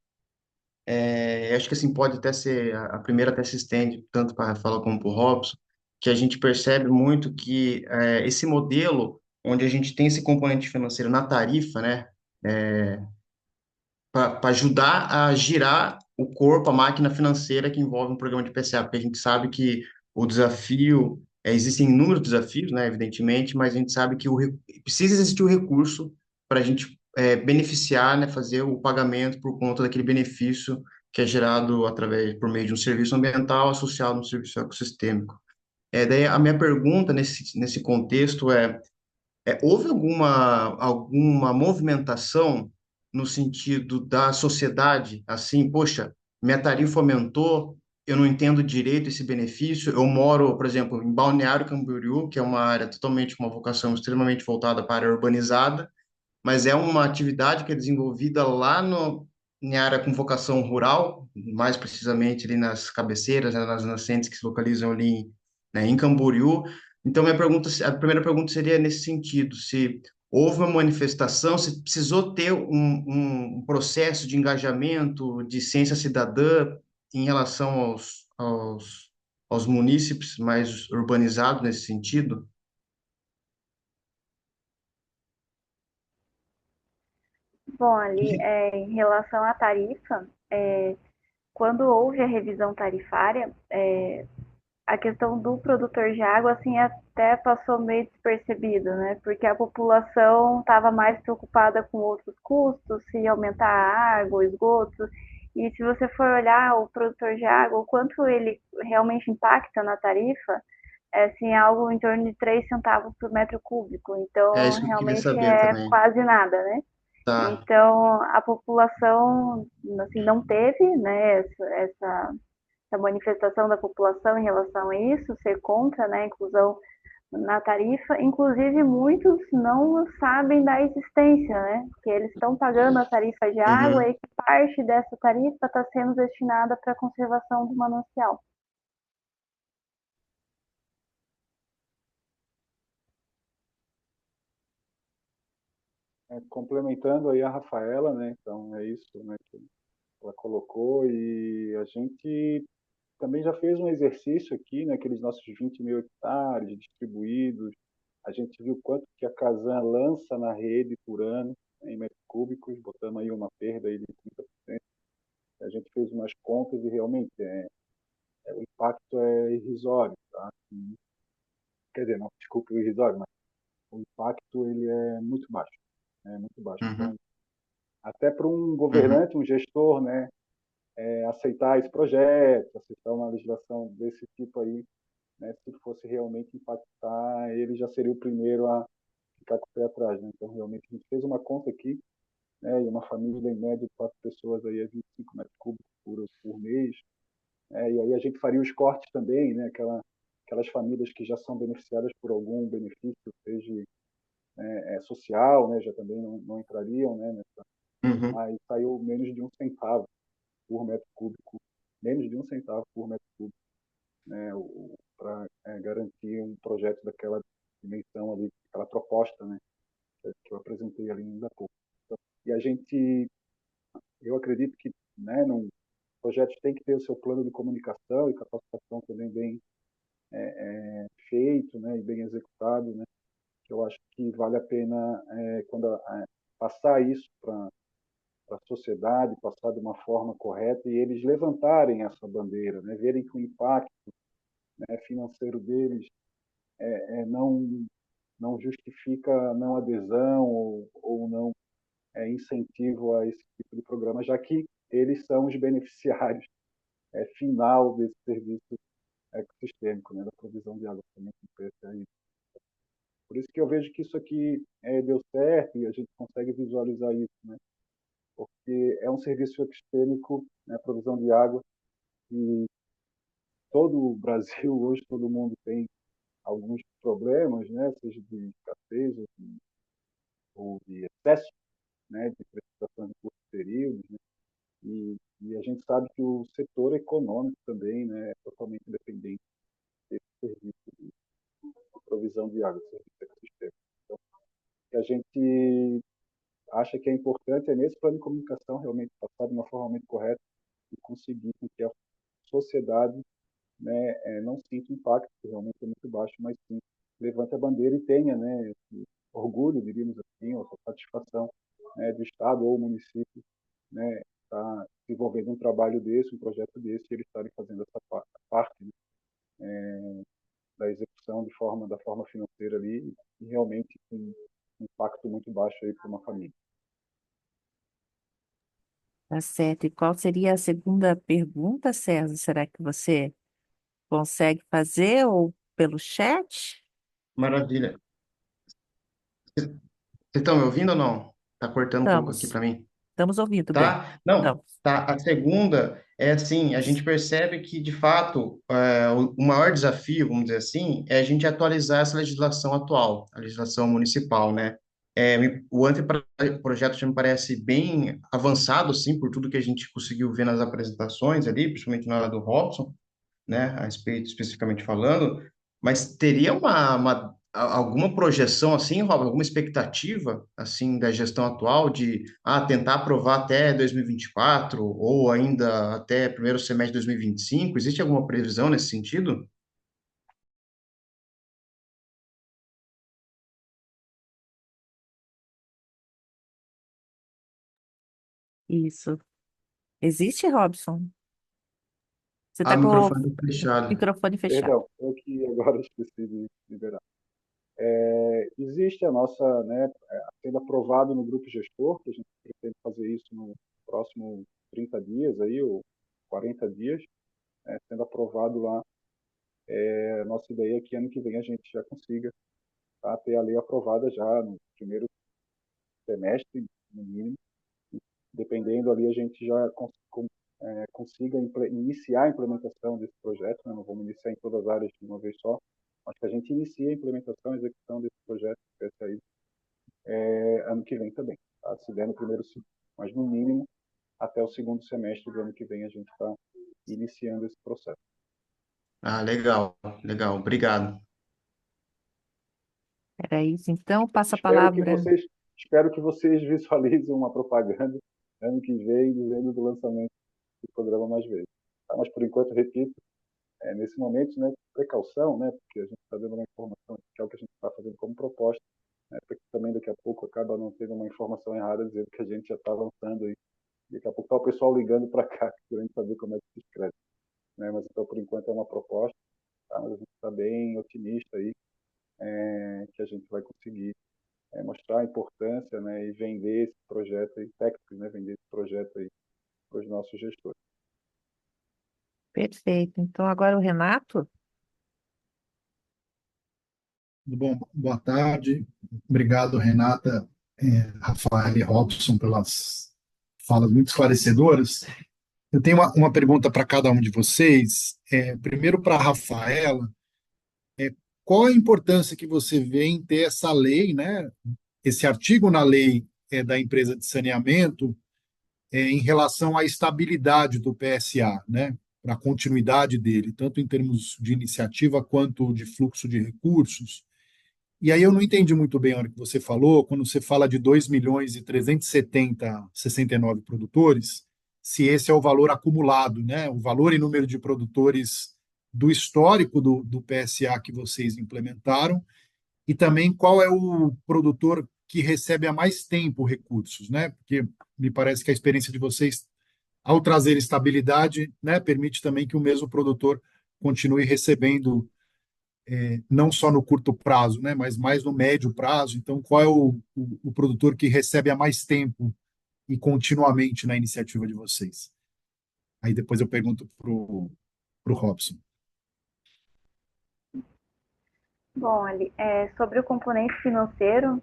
Eu acho que assim pode até ser a primeira até se estende tanto para a Rafaela como para o Robson, que a gente percebe muito que esse modelo onde a gente tem esse componente financeiro na tarifa, né, para ajudar a girar o corpo, a máquina financeira que envolve um programa de PCA, porque a gente sabe que o desafio, existem inúmeros desafios, né, evidentemente, mas a gente sabe que precisa existir o recurso para a gente beneficiar, né, fazer o pagamento por conta daquele benefício que é gerado por meio de um serviço ambiental associado a um serviço ecossistêmico. Daí a minha pergunta nesse contexto houve alguma movimentação no sentido da sociedade, assim, poxa, minha tarifa aumentou, eu não entendo direito esse benefício, eu moro, por exemplo, em Balneário Camboriú, que é uma área totalmente com uma vocação extremamente voltada para a área urbanizada, mas é uma atividade que é desenvolvida lá em área com vocação rural, mais precisamente ali nas cabeceiras, né, nas nascentes que se localizam ali, né, em Camboriú. Então, a primeira pergunta seria nesse sentido, se houve uma manifestação, se precisou ter um processo de engajamento, de ciência cidadã em relação aos munícipes mais urbanizados nesse sentido? Bom, ali, em relação à tarifa, quando houve a revisão tarifária, a questão do produtor de água, assim, até passou meio despercebido, né? Porque a população estava mais preocupada com outros custos, se aumentar a água, o esgoto. E se você for olhar o produtor de água, o quanto ele realmente impacta na tarifa, é assim, algo em torno de 3 centavos por metro cúbico. É Então, isso que eu queria realmente saber é também. quase nada, né? Tá. Então, a população, assim, não teve, né, essa manifestação da população em relação a isso, ser contra, né, a inclusão na tarifa. Inclusive, muitos não sabem da existência, né, que eles estão pagando a tarifa de água Uhum. e que parte dessa tarifa está sendo destinada para a conservação do manancial. Complementando aí a Rafaela, né, então é isso, né, que ela colocou, e a gente também já fez um exercício aqui, naqueles nossos 20 mil hectares distribuídos. A gente viu quanto que a Casan lança na rede por ano, né, em metros cúbicos, botamos aí uma perda aí de 30%. A gente fez umas contas e realmente o impacto é irrisório. Tá? Quer dizer, não, desculpe o irrisório, mas o impacto ele é muito baixo. É muito baixo. Uhum, Então, até para um uhum. governante, um gestor, né, aceitar esse projeto, aceitar uma legislação desse tipo aí, né, se fosse realmente impactar, ele já seria o primeiro a ficar com o pé atrás. Né? Então, realmente, a gente fez uma conta aqui, né, e uma família, em média, de 4 pessoas, aí, é 25 metros cúbicos por mês. E aí a gente faria os cortes também, né, aquelas famílias que já são beneficiadas por algum benefício, seja social, né, já também não entrariam, né, Uhum. mas saiu menos de um centavo por metro cúbico, menos de um centavo por metro cúbico, né, para garantir um projeto daquela dimensão ali, aquela proposta, né, que eu apresentei ali ainda há pouco. Então, e eu acredito tem que ter o seu plano de comunicação e capacitação também bem feito, né, e bem executado, né, que eu acho que vale a pena passar isso para a sociedade, passar de uma forma correta e eles levantarem essa bandeira, né, verem que o impacto, né, financeiro deles não justifica não adesão ou não incentivo a esse tipo de programa, já que eles são os beneficiários final desse serviço ecossistêmico, né, da provisão de água também. Por isso que eu vejo que isso aqui deu certo e a gente consegue visualizar isso, né, porque é um serviço ecossistêmico, né, provisão de água, e todo o Brasil hoje, todo mundo tem alguns problemas, né, seja de escassez ou de excesso, né, de precipitação de curto período, né, e a gente sabe que o setor econômico também, né, é totalmente dependente desse serviço de provisão de água, serviço ecossistêmico. Então, o que a gente acha que é importante é nesse plano de comunicação realmente passar de uma forma muito correta e conseguir com que a sociedade, né, não sinta impacto, que realmente é muito baixo, mas sim levante a bandeira e tenha, né, esse orgulho, diríamos assim, ou satisfação, né, do Estado ou município, né, estar desenvolvendo um trabalho desse, um projeto desse, e eles estarem fazendo essa parte, né, da execução da forma financeira ali, e realmente com um impacto muito baixo aí para uma família. Tá certo. E qual seria a segunda pergunta, César? Será que você consegue fazer ou pelo chat? Maravilha. Vocês estão me ouvindo ou não? Tá cortando um pouco aqui Estamos, para mim. estamos ouvindo bem. Tá? Não, Estamos. tá. A segunda é assim, a gente percebe que, de fato, o maior desafio, vamos dizer assim, é a gente atualizar essa legislação atual, a legislação municipal, né? O anteprojeto já me parece bem avançado, assim, por tudo que a gente conseguiu ver nas apresentações ali, principalmente na hora do Robson, né, a respeito especificamente falando, mas teria alguma projeção assim, Rob, alguma expectativa assim da gestão atual de tentar aprovar até 2024 ou ainda até primeiro semestre de 2025? Existe alguma previsão nesse sentido? Isso. Existe, Robson? Você está O com o microfone tá fechado. microfone fechado. Perdão, eu que agora esqueci de liberar. Existe a nossa, né, sendo aprovado no grupo gestor, que a gente pretende fazer isso no próximo 30 dias, aí, ou 40 dias, né, sendo aprovado lá. A nossa ideia é que ano que vem a gente já consiga, tá, ter a lei aprovada já no primeiro semestre, no mínimo. Dependendo ali, a gente já consiga iniciar a implementação desse projeto, né? Não vamos iniciar em todas as áreas de uma vez só, mas que a gente inicie a implementação e execução desse projeto aí, ano que vem também, tá? Se der no primeiro ciclo, mas no mínimo até o segundo semestre do ano que vem a gente está iniciando esse processo. Legal, legal, obrigado. Era isso. Então, passa a Espero que palavra. vocês, espero que vocês visualizem uma propaganda ano que vem dizendo do lançamento do programa mais vezes. Tá? Mas por enquanto, repito, nesse momento, né, precaução, né, porque a gente está dando uma informação que é o que a gente está fazendo como proposta, né, porque também daqui a pouco acaba não tendo uma informação errada dizendo que a gente já está lançando aí. Daqui a pouco está o pessoal ligando para cá, querendo saber como é que se escreve. Né, mas então, por enquanto, é uma proposta, tá? Mas a gente está bem otimista aí, que a gente vai conseguir mostrar a importância, né, e vender esse projeto aí, técnicos, né, vender esse projeto aí para os nossos gestores. Perfeito. Então, agora o Renato. Tudo bom? Boa tarde. Obrigado, Renata, Rafael e Robson, pelas falas muito esclarecedoras. Eu tenho uma pergunta para cada um de vocês. Primeiro, para a Rafaela, qual a importância que você vê em ter essa lei, né, esse artigo na lei da empresa de saneamento, em relação à estabilidade do PSA, né, para a continuidade dele, tanto em termos de iniciativa quanto de fluxo de recursos? E aí eu não entendi muito bem a hora que você falou, quando você fala de 2 milhões e 370, 69 produtores, se esse é o valor acumulado, né? O valor em número de produtores do histórico do PSA que vocês implementaram, e também qual é o produtor que recebe há mais tempo recursos, né? Porque me parece que a experiência de vocês, ao trazer estabilidade, né, permite também que o mesmo produtor continue recebendo, não só no curto prazo, né, mas mais no médio prazo. Então, qual é o produtor que recebe há mais tempo e continuamente na iniciativa de vocês? Aí depois eu pergunto para o Robson. Bom, ali, sobre o componente financeiro,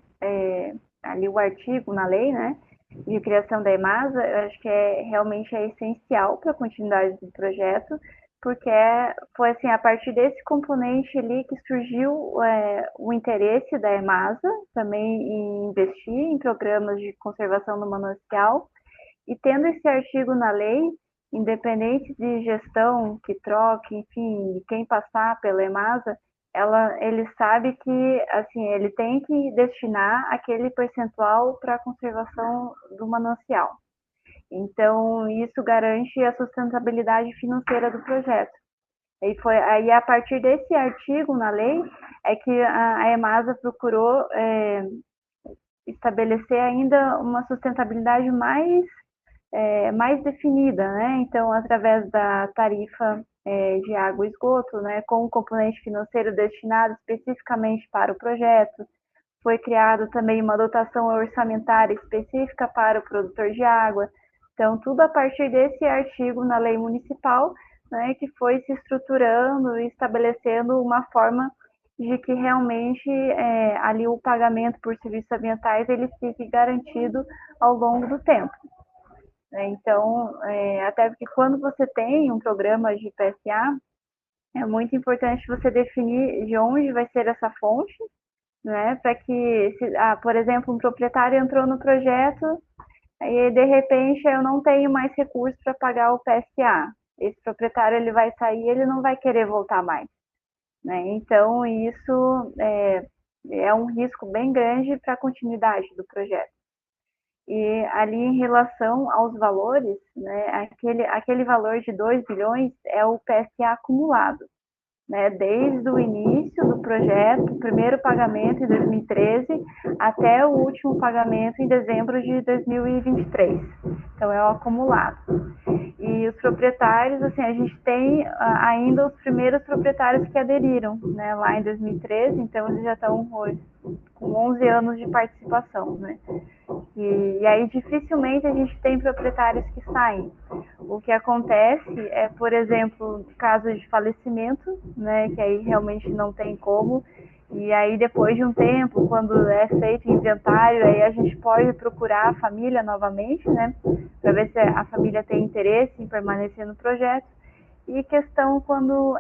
ali o artigo na lei, né, de criação da EMASA, eu acho que realmente é essencial para a continuidade do projeto, porque foi assim, a partir desse componente ali que surgiu o interesse da EMASA também em investir em programas de conservação do manancial, e tendo esse artigo na lei, independente de gestão que troque, enfim, quem passar pela EMASA, ele sabe que assim ele tem que destinar aquele percentual para a conservação do manancial. Então, isso garante a sustentabilidade financeira do projeto. Aí a partir desse artigo na lei, é que a EMASA procurou estabelecer ainda uma sustentabilidade mais definida, né? Então, através da tarifa de água e esgoto, né, com um componente financeiro destinado especificamente para o projeto, foi criado também uma dotação orçamentária específica para o produtor de água. Então, tudo a partir desse artigo na lei municipal, né, que foi se estruturando e estabelecendo uma forma de que realmente ali o pagamento por serviços ambientais ele fique garantido ao longo do tempo. Então, até porque quando você tem um programa de PSA, é muito importante você definir de onde vai ser essa fonte, né, para que, por exemplo, um proprietário entrou no projeto e, de repente, eu não tenho mais recursos para pagar o PSA. Esse proprietário ele vai sair e ele não vai querer voltar mais. Né? Então, isso é um risco bem grande para a continuidade do projeto. E ali em relação aos valores, né, aquele valor de 2 bilhões é o PSA acumulado, né, desde o início do projeto, o primeiro pagamento em 2013, até o último pagamento em dezembro de 2023. Então, é o acumulado. E os proprietários, assim, a gente tem ainda os primeiros proprietários que aderiram, né, lá em 2013, então eles já estão com 11 anos de participação, né. E aí dificilmente a gente tem proprietários que saem. O que acontece é, por exemplo, casos de falecimento, né, que aí realmente não tem como, e aí depois de um tempo, quando é feito o inventário, aí a gente pode procurar a família novamente, né, para ver se a família tem interesse em permanecer no projeto. E questão quando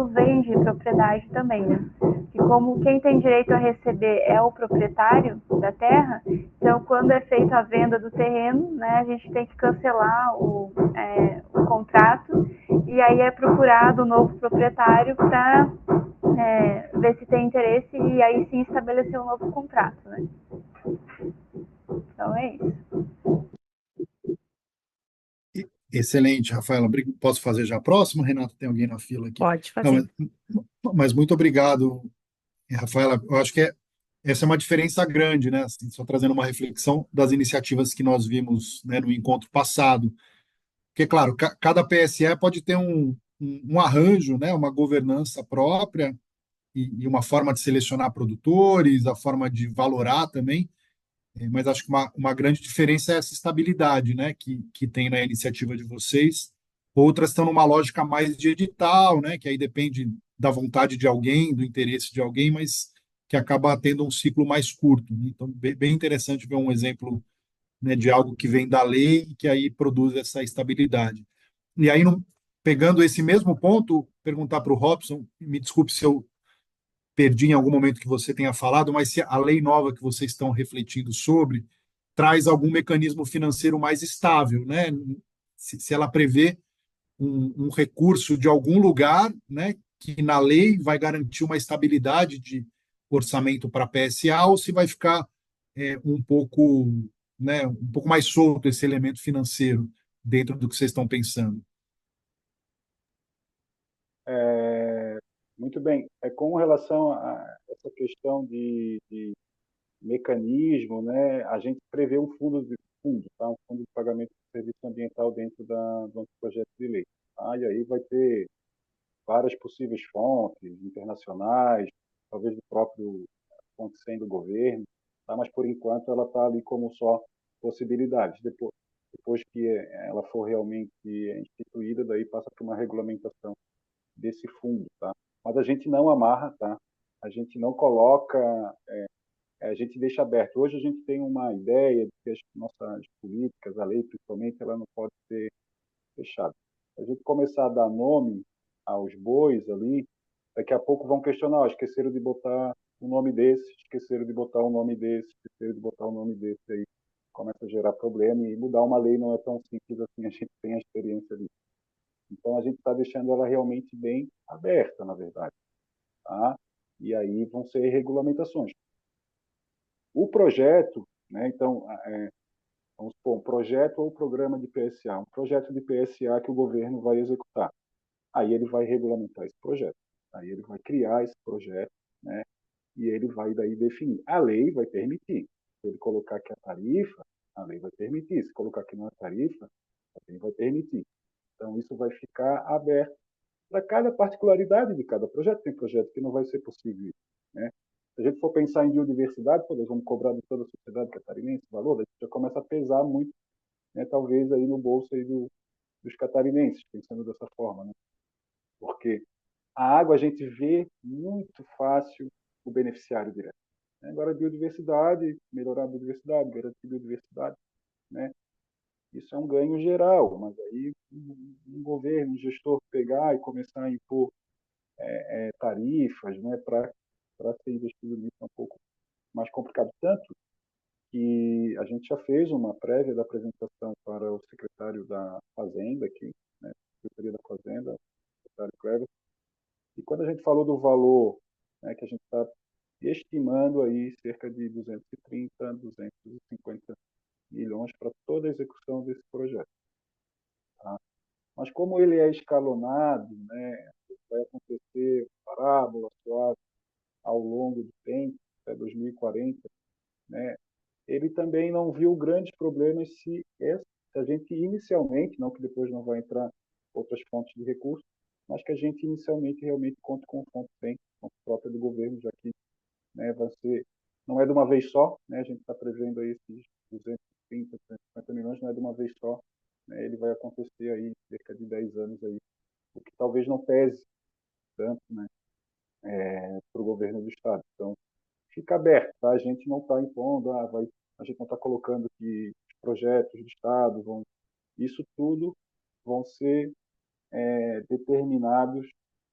vende propriedade também, né? Que como quem tem direito a receber é o proprietário da terra, então quando é feita a venda do terreno, né, a gente tem que cancelar o contrato e aí é procurado o novo proprietário para ver se tem interesse e aí sim estabelecer um novo contrato, né? Então é isso. Excelente, Rafaela. Posso fazer já a próxima? Renato, tem alguém na fila aqui? Pode Não, fazer. mas muito obrigado, Rafaela. Eu acho que essa é uma diferença grande, né? Assim, só trazendo uma reflexão das iniciativas que nós vimos, né, no encontro passado. Porque, claro, cada PSE pode ter um arranjo, né, uma governança própria e uma forma de selecionar produtores, a forma de valorar também. Mas acho que uma grande diferença é essa estabilidade, né, que tem na iniciativa de vocês. Outras estão numa lógica mais de edital, né, que aí depende da vontade de alguém, do interesse de alguém, mas que acaba tendo um ciclo mais curto. Né? Então, bem interessante ver um exemplo, né, de algo que vem da lei e que aí produz essa estabilidade. E aí, pegando esse mesmo ponto, perguntar para o Robson, me desculpe se eu perdi em algum momento que você tenha falado, mas se a lei nova que vocês estão refletindo sobre traz algum mecanismo financeiro mais estável, né? Se ela prevê um recurso de algum lugar, né, que na lei vai garantir uma estabilidade de orçamento para a PSA, ou se vai ficar um pouco, né, um pouco mais solto esse elemento financeiro. dentro do que vocês estão pensando? É, muito bem. Com relação a essa questão de mecanismo, né, a gente prevê um fundo, tá? Um fundo de pagamento de serviço ambiental dentro do nosso projeto de lei. Tá? E aí vai ter várias possíveis fontes internacionais, talvez do próprio fonte sendo do governo, tá? Mas por enquanto ela está ali como só possibilidades. Depois que ela for realmente instituída, daí passa por uma regulamentação desse fundo, tá? Mas a gente não amarra, tá? A gente não coloca, a gente deixa aberto. Hoje a gente tem uma ideia de que as nossas políticas, a lei principalmente, ela não pode ser fechada. Se a gente começar a dar nome aos bois ali, daqui a pouco vão questionar, oh, esqueceram de botar um nome desse, esqueceram de botar um nome desse, esqueceram de botar um nome desse, aí começa a gerar problema e mudar uma lei não é tão simples assim, a gente tem a experiência disso. Então a gente está deixando ela realmente bem aberta, na verdade, tá? E aí vão ser regulamentações. O projeto, né, então, vamos supor, um projeto ou programa de PSA, um projeto de PSA que o governo vai executar. Aí ele vai regulamentar esse projeto. Aí ele vai criar esse projeto, né? E ele vai daí definir. A lei vai permitir. Se ele colocar aqui a tarifa, a lei vai permitir. Se colocar aqui não a tarifa, a lei vai permitir. Então isso vai ficar aberto para cada particularidade de cada projeto. Tem projeto que não vai ser possível, né? Se a gente for pensar em biodiversidade, pô, nós vamos cobrar de toda a sociedade catarinense valor, daí já começa a pesar muito, né, talvez aí no bolso aí dos catarinenses, pensando dessa forma, né? Porque a água a gente vê muito fácil o beneficiário direto. Agora, a biodiversidade, melhorar a biodiversidade, garantir a biodiversidade, né? Isso é um ganho geral, mas aí um governo, um gestor pegar e começar a impor tarifas, né, para ser investido nisso é um pouco mais complicado. Tanto que a gente já fez uma prévia da apresentação para o secretário da Fazenda aqui, né, Secretaria da Fazenda, o secretário Cleber, e quando a gente falou do valor, né, que a gente está estimando aí cerca de 230, 250 milhões para toda a execução desse projeto. Tá? Mas como ele é escalonado, né, vai acontecer parábola suave ao longo do tempo, até 2040, né, ele também não viu grandes problemas se a gente inicialmente, não que depois não vai entrar outras fontes de recursos, mas que a gente inicialmente realmente conte com fonte bem, fonte própria do governo, já que, né, vai ser, não é de uma vez só, né, a gente está prevendo aí esses 230, 250 milhões, não é de uma vez só, né, ele vai acontecer aí cerca de 10 anos aí, o que talvez não pese tanto, né, para o governo do Estado. Então, fica aberto, tá? A gente não está impondo, a gente não está colocando que os projetos do Estado isso tudo vão ser determinados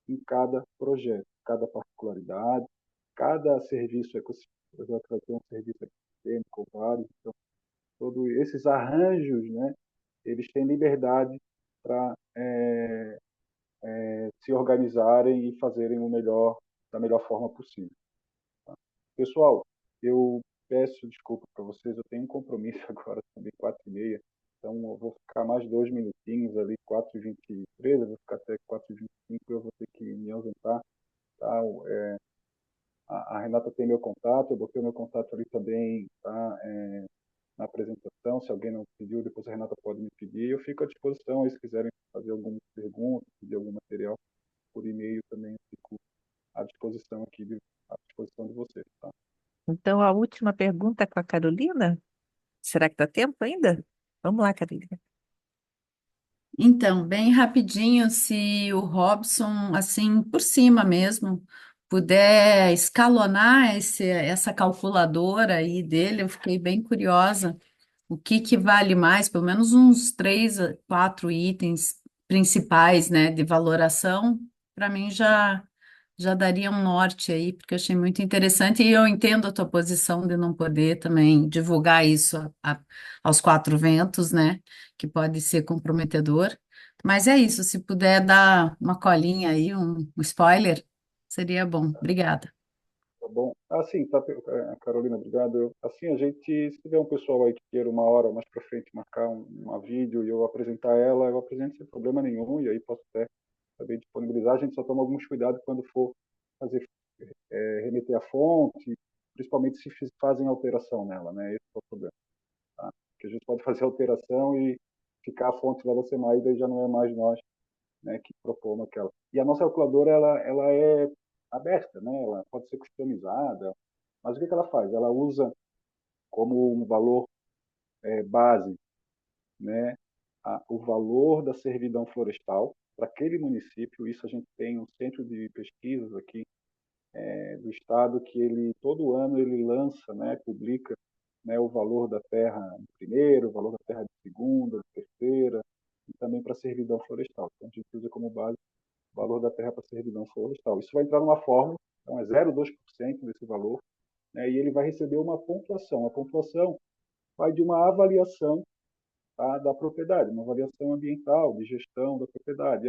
em cada projeto, cada particularidade, cada serviço ecossistêmico, o projeto vai ter um serviço ecossistêmico, vários, então, todos esses arranjos, né, eles têm liberdade para se organizarem e fazerem o melhor, da melhor forma possível. Tá? Pessoal, eu peço desculpa para vocês, eu tenho um compromisso agora também, 4h30, então eu vou ficar mais 2 minutinhos ali, 4h23, eu vou ficar até 4h25, eu vou ter que me ausentar. Tá? A Renata tem meu contato, eu botei meu contato ali também, tá? Na apresentação, se alguém não pediu, depois a Renata pode me pedir, eu fico à disposição aí, se quiserem fazer alguma pergunta, pedir algum material por e-mail também, eu fico à disposição aqui, à disposição de vocês, tá? Então, a última pergunta com a Carolina. Será que dá tempo ainda? Vamos lá, Carolina. Então, bem rapidinho, se o Robson, assim, por cima mesmo, puder escalonar essa calculadora aí dele, eu fiquei bem curiosa. O que que vale mais? Pelo menos uns 3 a 4 itens principais, né, de valoração, para mim já daria um norte aí, porque eu achei muito interessante e eu entendo a tua posição de não poder também divulgar isso aos quatro ventos, né, que pode ser comprometedor. Mas é isso, se puder dar uma colinha aí, um spoiler, seria bom. Obrigada. Tá bom. bom? Assim, tá, Carolina, obrigado. Assim, a gente, se tiver um pessoal aí que queira uma hora mais para frente marcar uma vídeo e eu apresentar ela, eu apresento sem problema nenhum, e aí posso até saber disponibilizar. A gente só toma alguns cuidados quando for fazer, remeter a fonte, principalmente se fazem alteração nela, né? Esse é o problema, tá? Porque a gente pode fazer alteração e ficar a fonte lá da SEMAI, e daí já não é mais nós, né, que propomos aquela. E a nossa calculadora, ela é aberta, né? Ela pode ser customizada, mas o que ela faz? Ela usa como um valor base, né, o valor da servidão florestal para aquele município. Isso a gente tem um centro de pesquisas aqui do estado que ele todo ano ele lança, né, publica, né, o valor da terra de primeira, o valor da terra de segunda, de terceira, e também para a servidão florestal. Então a gente usa como base o valor da terra para a servidão florestal. Isso vai entrar numa fórmula, então é 0,2% desse valor, né, e ele vai receber uma pontuação. A pontuação vai de uma avaliação, tá, da propriedade, uma avaliação ambiental, de gestão da propriedade.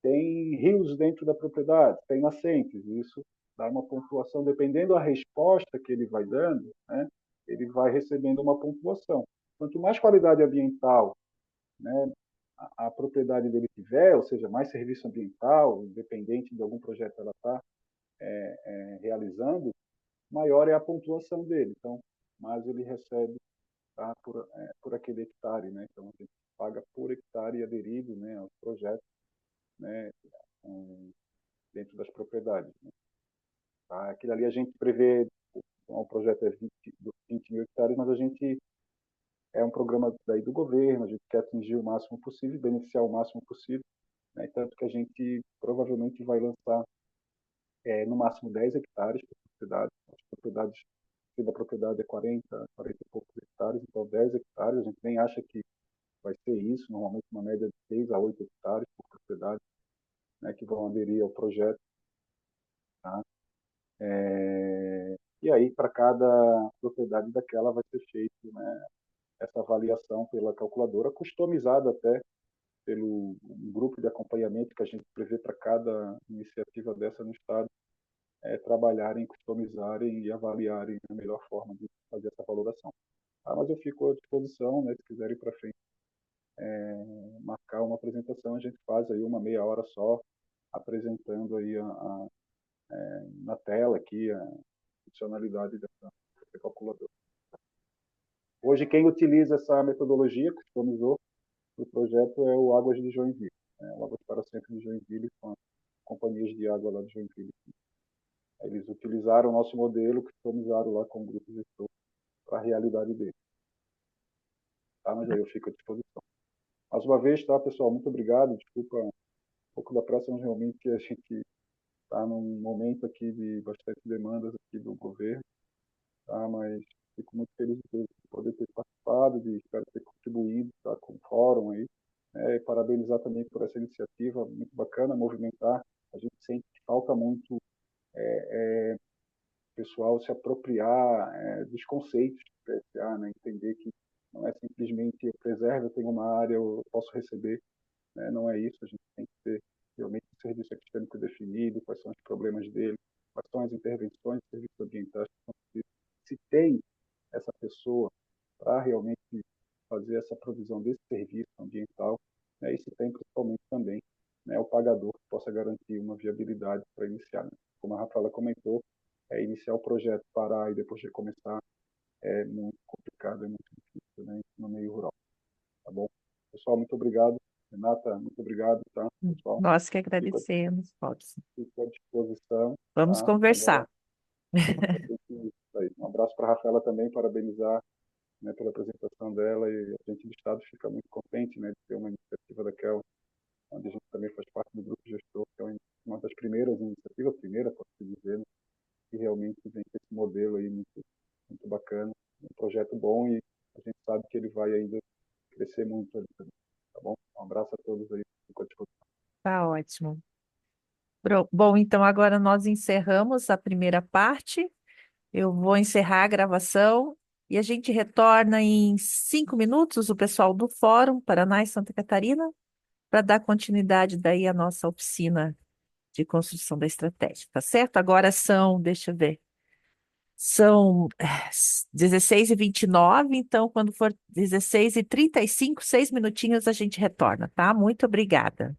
Tem rios dentro da propriedade, tem nascentes, isso dá uma pontuação, dependendo da resposta que ele vai dando, né, ele vai recebendo uma pontuação. Quanto mais qualidade ambiental, né, a propriedade dele tiver, ou seja, mais serviço ambiental, independente de algum projeto ela está realizando, maior é a pontuação dele. Então, mais ele recebe, tá, por aquele hectare, né? Então, a gente paga por hectare aderido, né, aos projetos, né, dentro das propriedades, né? Tá? Aquilo ali a gente prevê, o projeto é 20 mil hectares, mas a gente é um programa daí do governo, a gente quer atingir o máximo possível, beneficiar o máximo possível, né? Tanto que a gente provavelmente vai lançar no máximo 10 hectares por propriedade. As propriedades, da propriedade é 40 e poucos hectares, então 10 hectares, a gente nem acha que vai ser isso, normalmente uma média de 6 a 8 hectares por propriedade, né, que vão aderir ao projeto. Tá? E aí, para cada propriedade daquela, vai ser feito, né, essa avaliação pela calculadora, customizada até pelo um grupo de acompanhamento que a gente prevê para cada iniciativa dessa no Estado, trabalharem, customizarem e avaliarem a melhor forma de fazer essa valoração. Mas eu fico à disposição, né, se quiserem para frente marcar uma apresentação, a gente faz aí uma meia hora só, apresentando aí na tela aqui a funcionalidade dessa calculadora. Hoje, quem utiliza essa metodologia, customizou o projeto, é o Águas de Joinville, né? O Águas para o Centro de Joinville, com as companhias de água lá de Joinville. Eles utilizaram o nosso modelo, customizaram lá com o grupo gestor para a realidade deles. Tá? Mas aí eu fico à disposição. Mais uma vez, tá, pessoal? Muito obrigado. Desculpa um pouco da pressa, mas realmente a gente está num momento aqui de bastante demandas aqui do governo, tá? Mas fico muito feliz de poder ter participado, de espero ter contribuído, tá, com o fórum aí, né? E parabenizar também por essa iniciativa muito bacana, movimentar. A gente sente que falta muito pessoal se apropriar dos conceitos do PSA, né? Entender que não é simplesmente eu preservo, eu tenho uma área, eu posso receber, né? Não é isso, a gente tem que ter realmente o serviço epistêmico definido, quais são os problemas dele, quais são as intervenções de serviços ambientais que são precisas. Se tem essa pessoa para realmente fazer essa provisão desse serviço ambiental, né? E se tem principalmente também, né, o pagador que possa garantir uma viabilidade para iniciar, né? Como a Rafaela comentou, iniciar o projeto, parar e depois recomeçar é muito complicado, é muito difícil, né, no meio rural. Tá bom? Pessoal, muito obrigado. Renata, muito obrigado, tá, pessoal? Nós que Fico, agradecemos, Robson. fico à disposição, Vamos tá? Agora, conversar. um abraço para a Rafaela também, parabenizar, né, pela apresentação dela, e a gente do Estado fica muito contente, né, de ter uma iniciativa daquela, onde a gente também faz parte do grupo gestor, que é uma das primeiras iniciativas, a primeira, posso dizer, né, que realmente vem com esse modelo aí muito, muito bacana, um projeto bom, e a gente sabe que ele vai ainda crescer muito ali também, tá bom? Um abraço a todos aí, fico à disposição. Tá ótimo. Bom, então agora nós encerramos a primeira parte. Eu vou encerrar a gravação e a gente retorna em 5 minutos, o pessoal do Fórum Paraná e Santa Catarina, para dar continuidade daí à nossa oficina de construção da estratégia, tá certo? Agora são, deixa eu ver, são 16h29, então quando for 16h35, 6 minutinhos a gente retorna, tá? Muito obrigada.